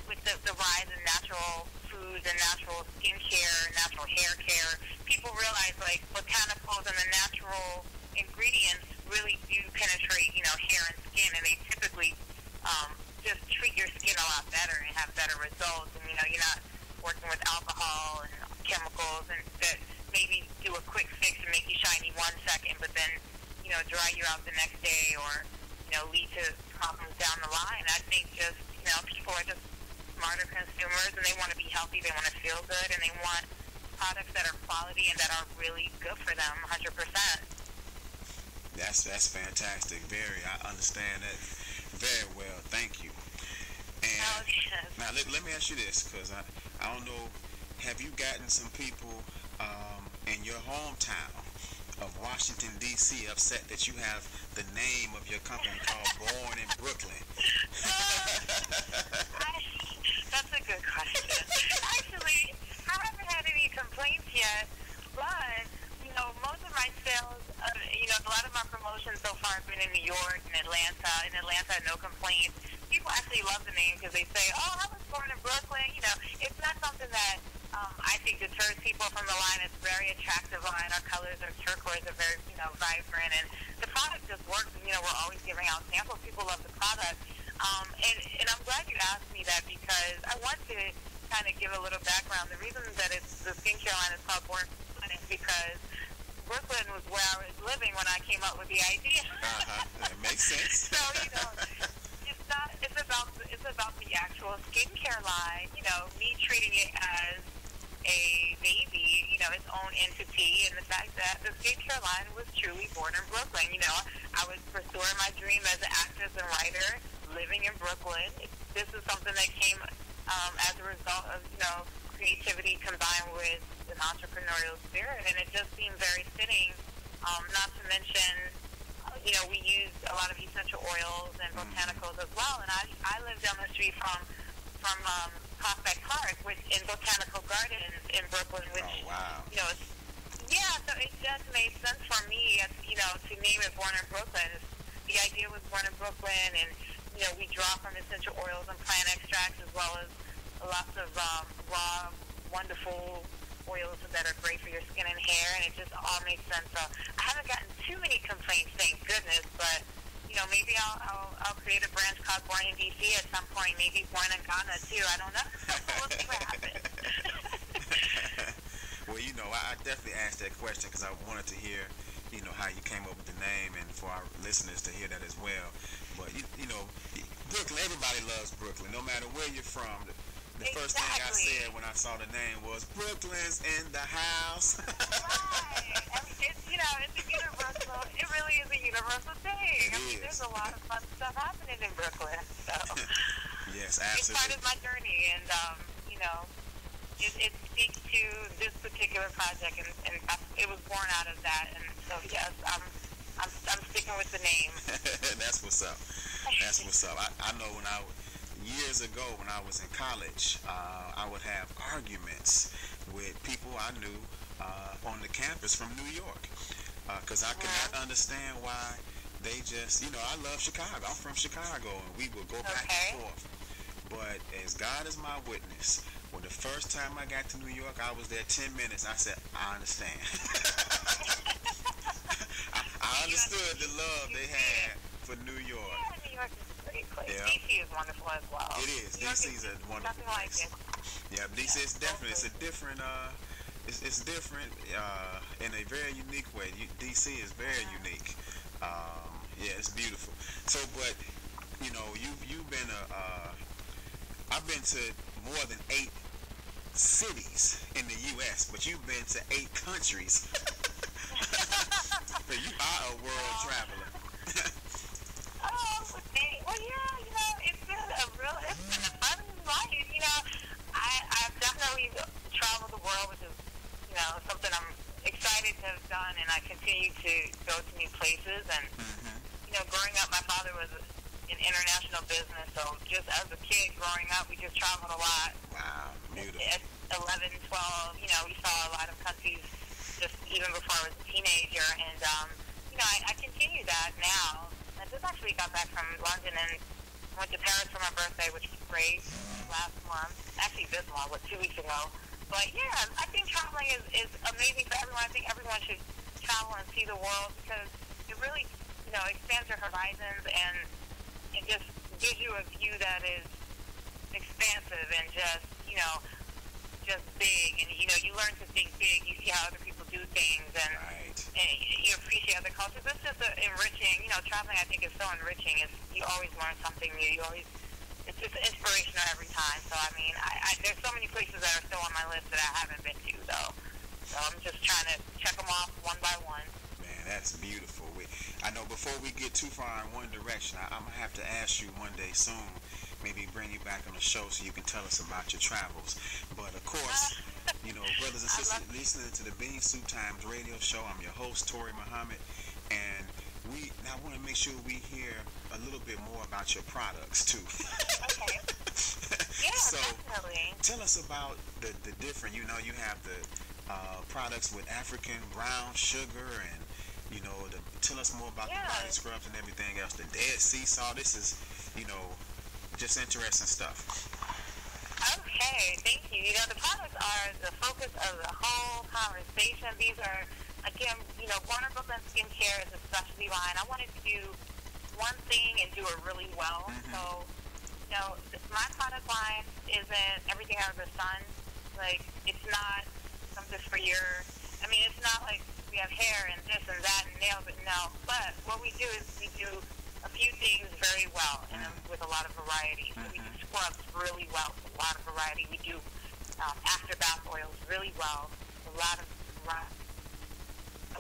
with the rise in natural foods and natural skincare, natural hair care, people realize, like, botanicals and the natural ingredients really do penetrate, hair and skin, and they typically just treat your skin a lot better and have better results. And, you're not working with alcohol and chemicals and that maybe do a quick fix and make you shiny 1 second, but then, dry you out the next day or, lead to problems down the line. I think just, people are just smarter consumers and they want to be healthy, they want to feel good, and they want products that are quality and that are really good for them 100%. That's fantastic. Very. I understand that very well. Thank you. And now let me ask you this, because I don't know, have you gotten some people in your hometown of Washington, D.C. upset that you have the name of your company called Born in Brooklyn? That's a good question. Actually, I haven't had any complaints yet, but, most of my sales, a lot of my promotions so far have been in New York and Atlanta. In Atlanta, no complaints. People actually love the name because they say, oh, I was born in Brooklyn. It's not something that I think deters people from the line. It's a very attractive line. Our colors are turquoise, are very, vibrant, and the product just works. We're always giving out samples. People love the product. And I'm glad you asked me that because I want to kind of give a little background. The reason that the skincare line is called Born in Brooklyn is because Brooklyn was where I was living when I came up with the idea. That makes sense. So, it's about the actual skincare line, me treating it as a baby, its own entity, and the fact that the skincare line was truly born in Brooklyn. I was pursuing my dream as an actress and writer, living in Brooklyn. This is something that came as a result of, creativity combined with an entrepreneurial spirit, and it just seemed very fitting, not to mention, we use a lot of essential oils and botanicals as well, and I live down the street from Prospect Park, which in Botanical Gardens in Brooklyn, which, so it just made sense for me, to name it Born in Brooklyn. The idea was Born in Brooklyn, and, we draw from essential oils and plant extracts as well as lots of raw, wonderful oils that are great for your skin and hair, and it just all makes sense. So I haven't gotten too many complaints, thank goodness, but maybe I'll create a branch called Born in DC at some point, maybe Born in Ghana too, I don't know. We'll see what happens. Well, I definitely asked that question because I wanted to hear, how you came up with the name, and for our listeners to hear that as well. But, Brooklyn, everybody loves Brooklyn, no matter where you're from. The first thing I said when I saw the name was, Brooklyn's in the house. Right. It's a universal, it really is a universal thing. There's a lot of fun stuff happening in Brooklyn. So yes, absolutely. It's part of my journey, and, it's speak to this particular project, and it was born out of that. And so, yes, I'm sticking with the name. That's what's up. That's what's up. I know years ago when I was in college, I would have arguments with people I knew on the campus from New York, because I could not understand why they just, I love Chicago. I'm from Chicago, and we would go back and forth. But as God is my witness, when the first time I got to New York, I was there 10 minutes. I said, I understand. I understood the love they had for New York. Yeah, New York is a great place. Yeah. DC is wonderful as well. It is. DC is a wonderful place. Yeah, DC is definitely. It's a different. It's different in a very unique way. DC is very unique. Yeah, it's beautiful. So, but you've been I've been to more than 8 cities in the U.S., but you've been to 8 countries. You are a world traveler. Well, yeah, it's been a fun life. I've definitely traveled the world, which is, something I'm excited to have done, and I continue to go to new places. And, growing up, my father was in international business, so just as a kid growing up, we just traveled a lot. Wow, beautiful. At 11, 12, we saw a lot of countries just even before I was a teenager, and, I continue that now. I just actually got back from London and went to Paris for my birthday, which was great last month. Actually, this month, 2 weeks ago. But, yeah, I think traveling is amazing for everyone. I think everyone should travel and see the world because it really, expands your horizons, and it just gives you a view that is expansive and just big. And, you learn to think big. You see how other people do things, and you appreciate other cultures. It's just enriching. Traveling, I think, is so enriching. You always learn something new. It's just inspirational every time. So, I mean, there's so many places that are still on my list that I haven't been to, though. So I'm just trying to check them off one by one. Man, that's beautiful. I know before we get too far in one direction, I'm going to have to ask you one day soon, maybe bring you back on the show so you can tell us about your travels. But, of course, brothers and sisters, listening to the Bean Soup Times radio show, I'm your host, Toure Muhammad, and I want to make sure we hear a little bit more about your products, too. Okay. Yeah, so, definitely. Tell us about the different, you have the products with African brown sugar, and tell us more about the body scrubs and everything else. The Dead Sea salt. This is, just interesting stuff. Okay, thank you. The products are the focus of the whole conversation. These are, again, Warner Brooklyn Skincare is a specialty line. I wanted to do one thing and do it really well. Mm-hmm. So, my product line isn't everything under the sun. Like, it's not something for it's not like we have hair and this and that and nails, but no. But what we do is we do a few things very well and with a lot of variety. So we do scrubs really well with a lot of variety. We do after bath oils really well with a lot of variety.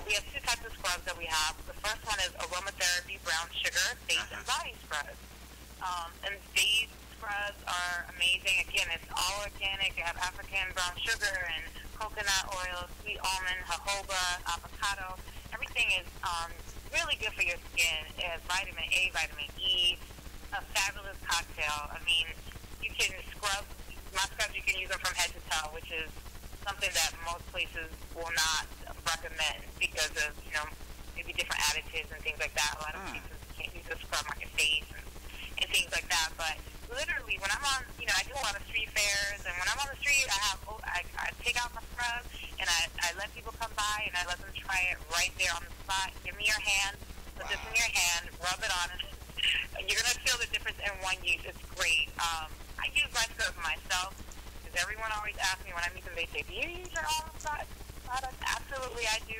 We have 2 types of scrubs that we have. The first one is aromatherapy brown sugar face and body scrubs. And these scrubs are amazing. Again, it's all organic. They have African brown sugar and coconut oil, sweet almond, jojoba, avocado. Everything is really good for your skin. It has vitamin A, vitamin E, a fabulous cocktail. I mean, you can scrub, my scrubs, you can use them from head to toe, which is something that most places will not recommend because of, maybe different additives and things like that. A lot of places can't use a scrub on your face and things like that. But literally, when I'm on, I do a lot of street fairs, and when I'm on the street, I take out my scrub, and I let people come by, and I let them try it right there on the spot. Give me your hand, put this in your hand, rub it on, and you're going to feel the difference in one use. It's great. I use my scrub myself, because everyone always asks me when I meet them, they say, do you use your own product? Absolutely, I do.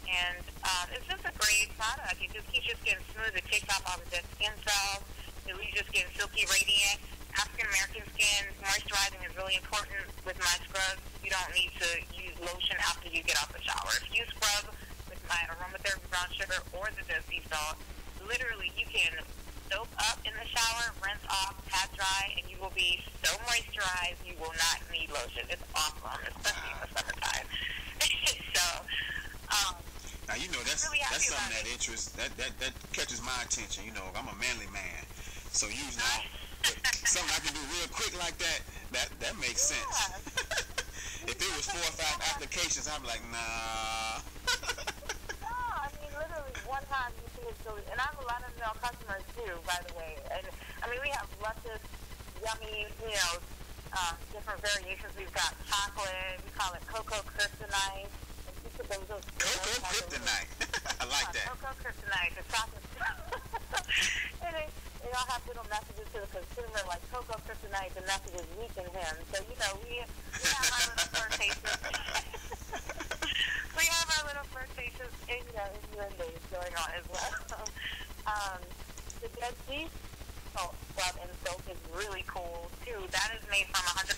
And it's just a great product. It just keeps your skin smooth. It takes off all the dead skin cells. It leaves your skin silky radiant. African American skin, moisturizing is really important with my scrubs. You don't need to use lotion after you get out the shower. If you scrub with my aromatherapy brown sugar or the Dead Sea salt, literally you can soak up in the shower, rinse off, pat dry, and you will be so moisturized moisturize, you will not need lotion. It's awesome, especially in the summertime. So, now you know that's really something that catches my attention. You know, I'm a manly man, so usually something I can do real quick like that makes sense. If it was 4 or 5 applications, I'm like, nah. No, I mean, literally one time you see it. So, and I have a lot of male customers too, by the way. And I mean, we have luscious, yummy, different variations. We've got chocolate. We call it cocoa kryptonite. And each of those cocoa kryptonite. I like that. Cocoa kryptonite. The chocolate. And they all have little messages to the consumer, like cocoa kryptonite. The message is weaken him. So we have our little flirtations. We have our little flirtations, innuendos going on as well. The Dead Sea Salt Scrub and Soap is really cool too. That is made from 100%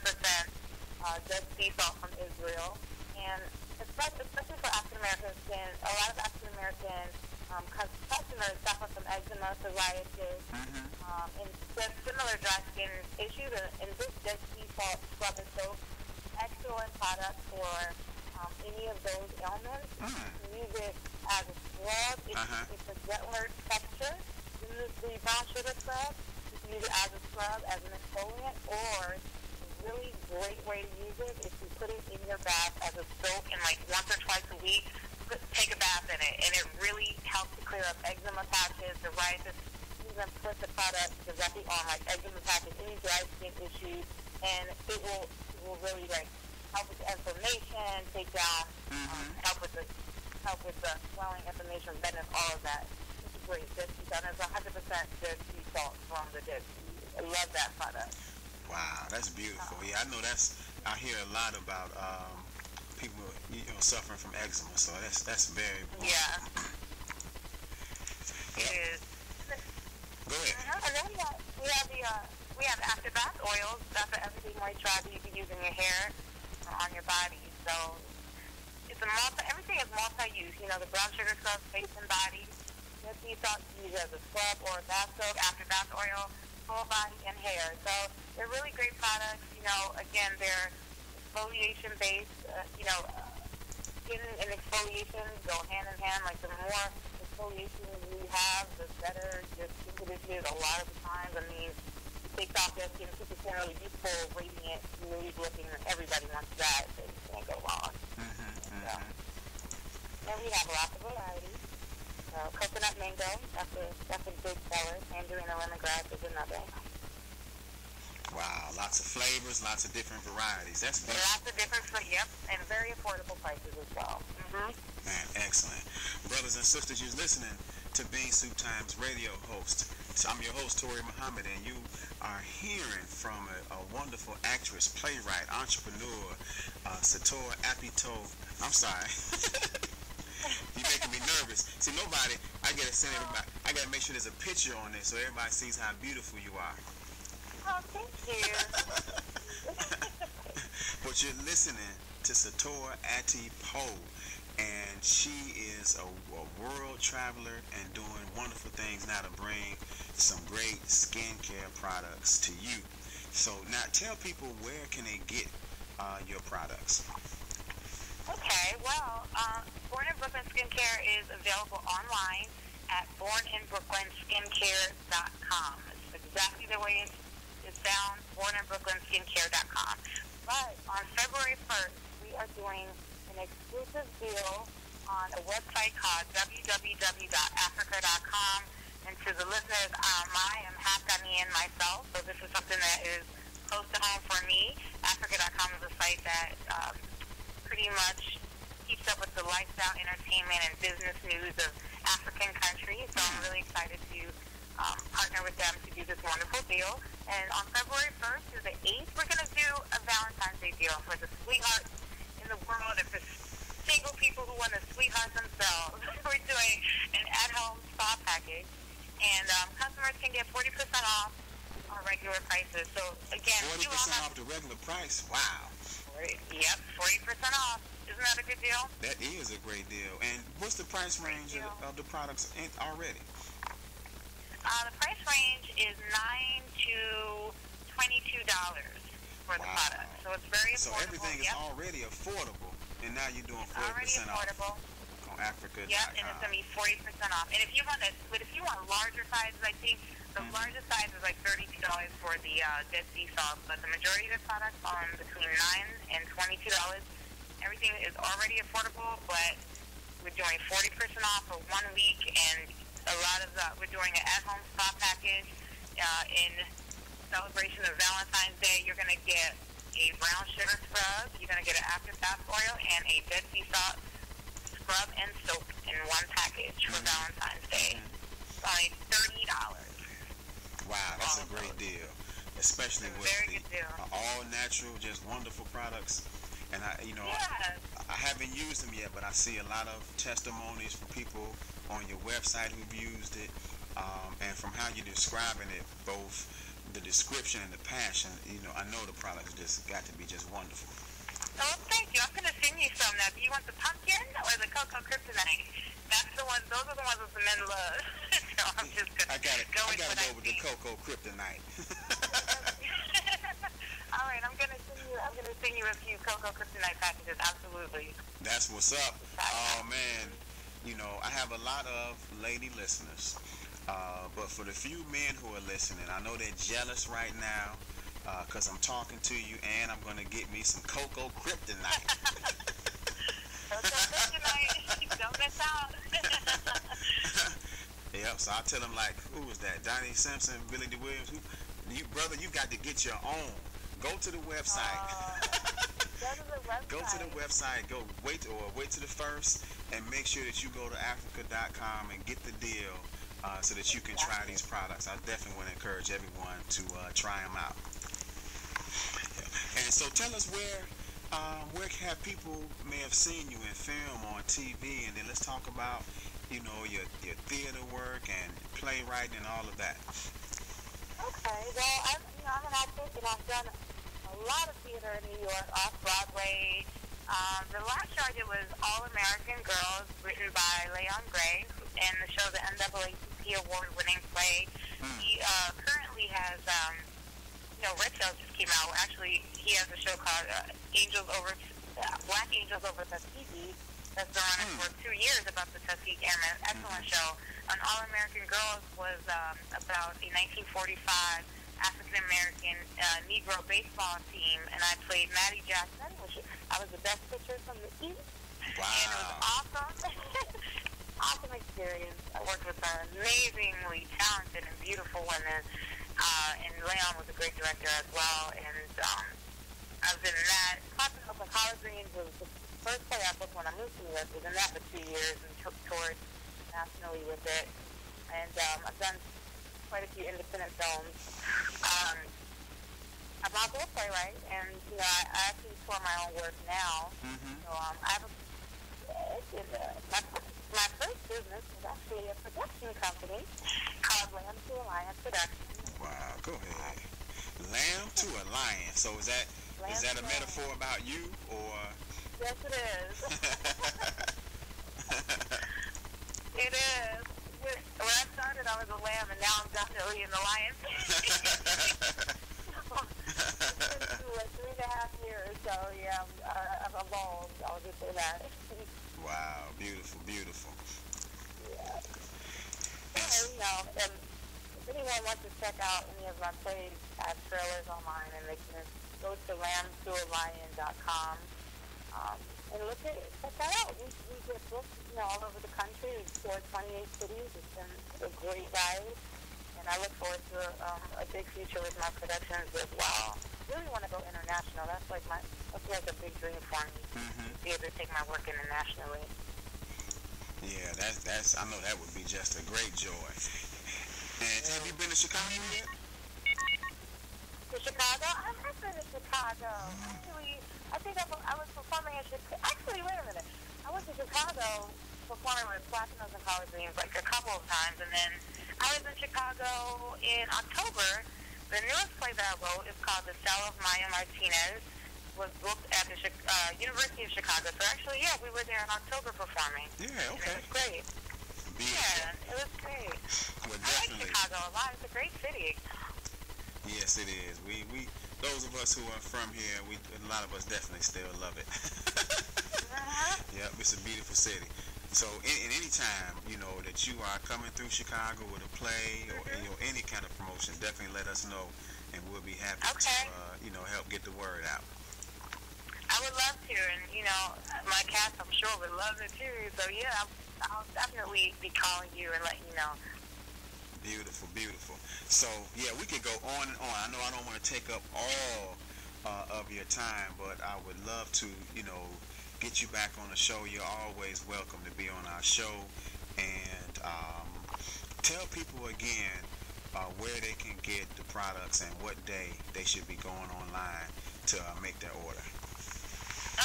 Dead Sea Salt from Israel, and especially for African American skin, a lot of African American customers suffer from eczema, psoriasis, and just similar dry skin issues. And this Dead Sea Salt Scrub and Soap, excellent product for any of those ailments. You use it as a scrub. It's a gentler texture. You use the brown sugar scrub. You can use it as a scrub, as an exfoliant, or a really great way to use it is to put it in your bath as a soak, and like once or twice a week, take a bath in it, and it really helps to clear up eczema patches, psoriasis. You can put the product directly on like eczema patches, any dry skin issues, and it will really like help with the inflammation, take down, help with the swelling, inflammation, redness, all of that. It's great. Dead Sea Salt. It's 100% Dead Sea Salt from the Dead Sea. I love that product. Wow, that's beautiful. Yeah, I know I hear a lot about people suffering from eczema, so that's very important. Yeah. It is. Go ahead. And then we have after bath oils. That's an everyday moisturizer you can use in your hair or on your body. So it's everything is multi-use. The brown sugar scrub, face and body. Dead Sea Salt you use as a scrub or a bath soap, after bath oil, full body and hair. So they're really great products. Again, they're exfoliation based. Skin and exfoliation go hand in hand. Like the more exfoliation you have, the better your skin condition is. A lot of the times, I mean, it takes off your skin, keeps your skin really beautiful, radiant, smooth looking. Everybody wants that, so you can't go wrong. And we have lots of varieties. Coconut mango, that's a big seller. Tangerine and lemongrass is another. Wow, lots of flavors, lots of different varieties. That's beautiful. Lots of different, and very affordable prices as well. Man, excellent. Brothers and sisters, you're listening to Bean Soup Times radio host. So I'm your host, Toure Muhammad, and you are hearing from a wonderful actress, playwright, entrepreneur, Setor Attipoe. I'm sorry. You're making me nervous. See, I gotta make sure there's a picture on there so everybody sees how beautiful you are. Oh, thank you. But you're listening to Setor Attipoe, and she is a world traveler and doing wonderful things now to bring some great skincare products to you. So now tell people, where can they get your products? Okay, well, Born in Brooklyn Skincare is available online at borninbrooklynskincare.com. It's exactly the way it's found, borninbrooklynskincare.com. But on February 1st, we are doing an exclusive deal on a website called www.africa.com. And to the listeners, I am half Ghanaian myself, so this is something that is close to home for me. Africa.com is a site that pretty much keeps up with the lifestyle, entertainment, and business news of African countries. So I'm really excited to partner with them to do this wonderful deal. And on February 1st to the 8th, we're going to do a Valentine's Day deal for the sweethearts in the world, and for single people who want to sweetheart themselves. We're doing an at-home spa package, and customers can get 40% off our regular prices. So again, 40% off the regular price? Wow. Yep, 40% off. Isn't that a good deal? That is a great deal. And what's the price range of the products already? The price range is $9 to $22. for the product. So it's very So affordable. everything is already affordable, and now you're doing 40% Already affordable. off on Africa.com. Yep, and it's gonna be 40% off. And if you want larger sizes, I think the largest size is like $32 for the Dead Sea salt, but the majority of the products are between $9 and $22. Everything is already affordable, but we're doing 40% off for 1 week, and a lot of we're doing an at-home spa package in celebration of Valentine's Day. You're gonna get a brown sugar scrub, you're gonna get an after bath oil, and a Dead Sea salt scrub and soap in one package for Valentine's Day. It's only $30. Wow, that's a great deal, especially with the all natural, just wonderful products. And I haven't used them yet, but I see a lot of testimonies from people on your website who've used it, and from how you're describing it, both the description and the passion. I know the products just got to be just wonderful. Oh, thank you. I'm going to send you some now. Do you want the pumpkin or the cocoa kryptonite? That's the ones. Those are the ones that the men love. So I'm just going to go with the cocoa kryptonite. All right, I'm gonna send you a few cocoa kryptonite packages. Absolutely. That's what's up. Oh man, I have a lot of lady listeners, but for the few men who are listening, I know they're jealous right now because I'm talking to you, and I'm gonna get me some cocoa kryptonite. Cocoa kryptonite, don't miss out. Yep. So I tell them, like, who was that? Donnie Simpson, Billy D. Williams. Brother, you got to get your own. Go to the website. Go to the website. Wait to the first, and make sure that you go to Africa.com and get the deal, so that you can try these products. I definitely want to encourage everyone to try them out. And so, tell us where have people may have seen you in film, on TV, and then let's talk about your theater work and playwriting and all of that. Okay, well, I'm an actress, and I've done a lot of theater in New York, off-Broadway. The last show I did was All American Girls, written by Leon Gray, and the show, the NAACP award-winning play. He currently has, Red Tail just came out. Actually, he has a show called Black Angels Over Tuskegee that's been running for 2 years about the Tuskegee Airmen. Excellent show. An All-American Girls was about a 1945 African-American Negro baseball team, and I played Maddie Jackson, which I was the best pitcher from the East. Wow. And it was awesome. Awesome experience. I worked with amazingly talented and beautiful women, and Leon was a great director as well. And I was in that. Classic Open College Greens was the first play I booked when I moved to New York. Was in that for 2 years and toured nationally with it. And I've done quite a few independent films. I'm also a playwright, and I actually tour my own work now. So I have my first business is actually a production company called Lamb to a Lion Productions. Wow, go ahead. Lamb to a Lion. So is that a metaphor about you, or? Yes, it is. It is. When I started, I was a lamb, and now I'm definitely in the lion. It's been 3.5 years, so yeah, I've evolved. I'll just say that. Wow, beautiful, beautiful. Yeah. And if anyone wants to check out any of my plays, I have trailers online, and they can go to lambtoalion.com. And check that out. We get books, all over the country. We've toured 28 cities. It's been a great ride, and I look forward to a big future with my productions as well. Really want to go international. That's like a big dream for me. To be able to take my work internationally. Yeah, that's. I know that would be just a great joy. And have you been to Chicago yet? To Chicago? I've been to Chicago. Actually, I think I was performing in Chicago. Actually, wait a minute. I went to Chicago performing with Platinums and College Greens like a couple of times, and then I was in Chicago in October. The newest play that I wrote is called The Cell of Maya Martinez. Was booked at the University of Chicago. So actually, yeah, we were there in October performing. Yeah, okay. And it was great. Beautiful. Yeah, it was great. Well, I like Chicago a lot. It's a great city. Yes, it is. We those of us who are from here, a lot of us definitely still love it. Yep, it's a beautiful city. So in any time, that you are coming through Chicago with a play or any kind of promotion, definitely let us know, and we'll be happy to help get the word out. I would love to, and my cast, I'm sure, would love it too. So yeah, I'll definitely be calling you and letting you know. Beautiful, beautiful. So yeah, we could go on and on. I know I don't want to take up all of your time, but I would love to, get you back on the show. You're always welcome to be on our show, and tell people again where they can get the products and what day they should be going online to make their order.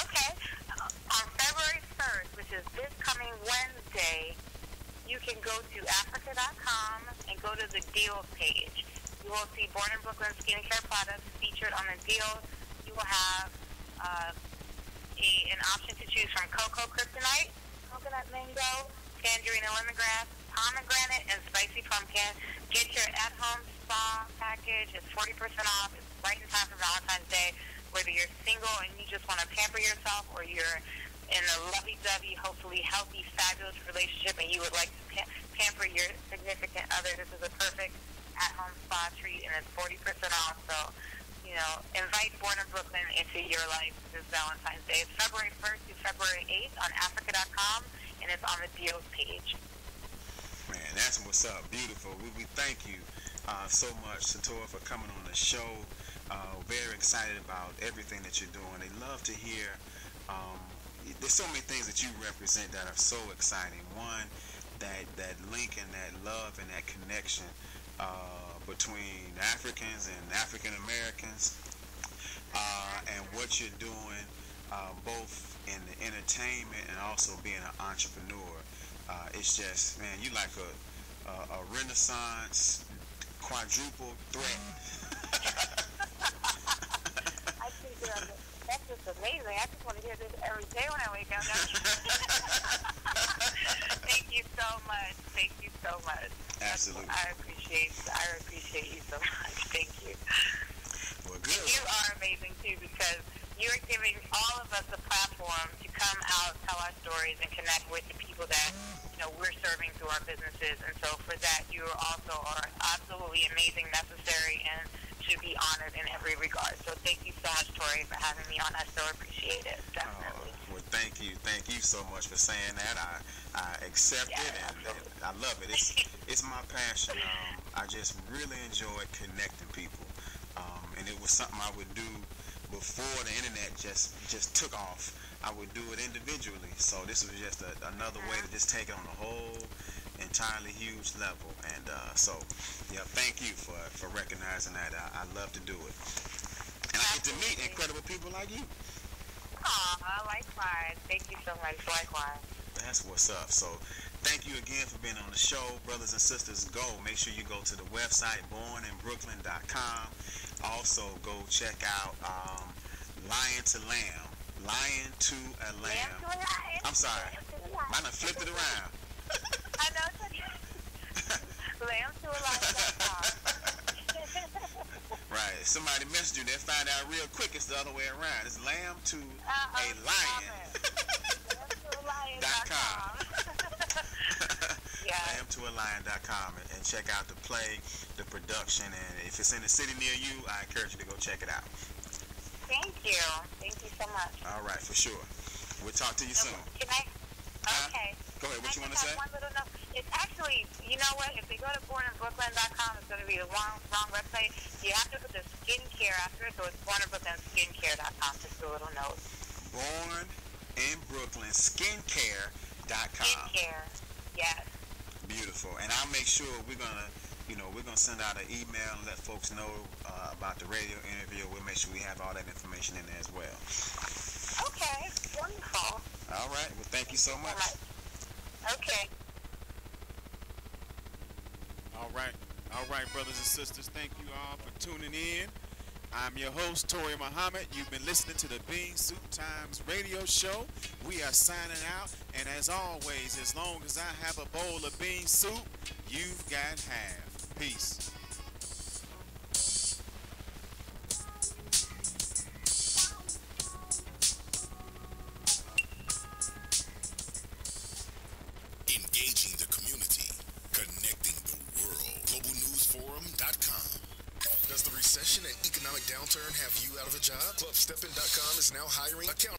Okay. On February 1st, which is this coming Wednesday, you can go to Africa.com and go to the deals page. You will see Born in Brooklyn skincare products featured on the deals. You will have an option to choose from cocoa kryptonite, coconut mango, tangerine and lemongrass, pomegranate, and spicy pumpkin. Get your at-home spa package. It's 40% off. It's right in time for Valentine's Day. Whether you're single and you just want to pamper yourself, or you're in a lovey-dovey, hopefully healthy, fabulous relationship and you would like to pamper your significant other, this is a perfect at-home spa treat, and it's 40% off. So, invite Born in Brooklyn into your life this Valentine's Day. It's February 1st to February 8th on Africa.com, and it's on the deals page. Man, that's what's up. Beautiful. We thank you so much, Setor, for coming on the show. Very excited about everything that you're doing. They love to hear. There's so many things that you represent that are so exciting. One, that link and that love and that connection between Africans and African Americans, and what you're doing, both in the entertainment and also being an entrepreneur. It's just, man, you like a renaissance quadruple threat. I think that's just amazing. I just want to hear this every day when I wake up. Thank you so much. Thank you so much. Absolutely. I appreciate you so much. Thank you. Well, good. You are amazing too, because you're giving all of us a platform to come out, tell our stories, and connect with the people that we're serving through our businesses. And so for that, you also are absolutely amazing, necessary, and should be honored in every regard. So thank you so much, Toure, for having me on. I so appreciate it. Definitely. Well, thank you so much for saying that. I accept it, and I love it. It's my passion. I just really enjoy connecting people, and it was something I would do before the internet just took off. I would do it individually. So this was just another way to just take it on a whole entirely huge level. And so yeah, thank you for recognizing that. I love to do it, and I get to meet incredible people like you. Aw, likewise. Thank you so much. Likewise. That's what's up. So thank you again for being on the show. Brothers and sisters, make sure you go to the website borninbrooklyn.com. Also go check out Lion to Lamb. Lion to a Lamb. I'm sorry, I done flipped it around. I know. Lamb2alive.com. Right. Somebody messaged you, they'll find out real quick it's the other way around. It's Lamb to a Lion. Lamb2alion.com. Yeah. Lamb2alion.com, and check out the play, the production, and if it's in the city near you, I encourage you to go check it out. Thank you. Thank you so much. All right, for sure. We'll talk to you soon. Can I? Okay. Go ahead. What you want to say? One little note. It's actually, you know what? If they go to borninbrooklyn.com, it's going to be the wrong website. You have to put the skincare after it, so it's borninbrooklynskincare.com. Just a little note. borninbrooklynskincare.com. Skincare. Yes. Beautiful. And I'll make sure we're gonna send out an email and let folks know about the radio interview. We'll make sure we have all that information in there as well. Okay. Wonderful. All right. Well, thank you so much. Okay. All right, brothers and sisters. Thank you all for tuning in. I'm your host, Toure Muhammad. You've been listening to the Bean Soup Times radio show. We are signing out, and as always, as long as I have a bowl of bean soup, you've got half. Peace. recession and economic downturn have you out of a job? ClubSteppin.com is now hiring accountants.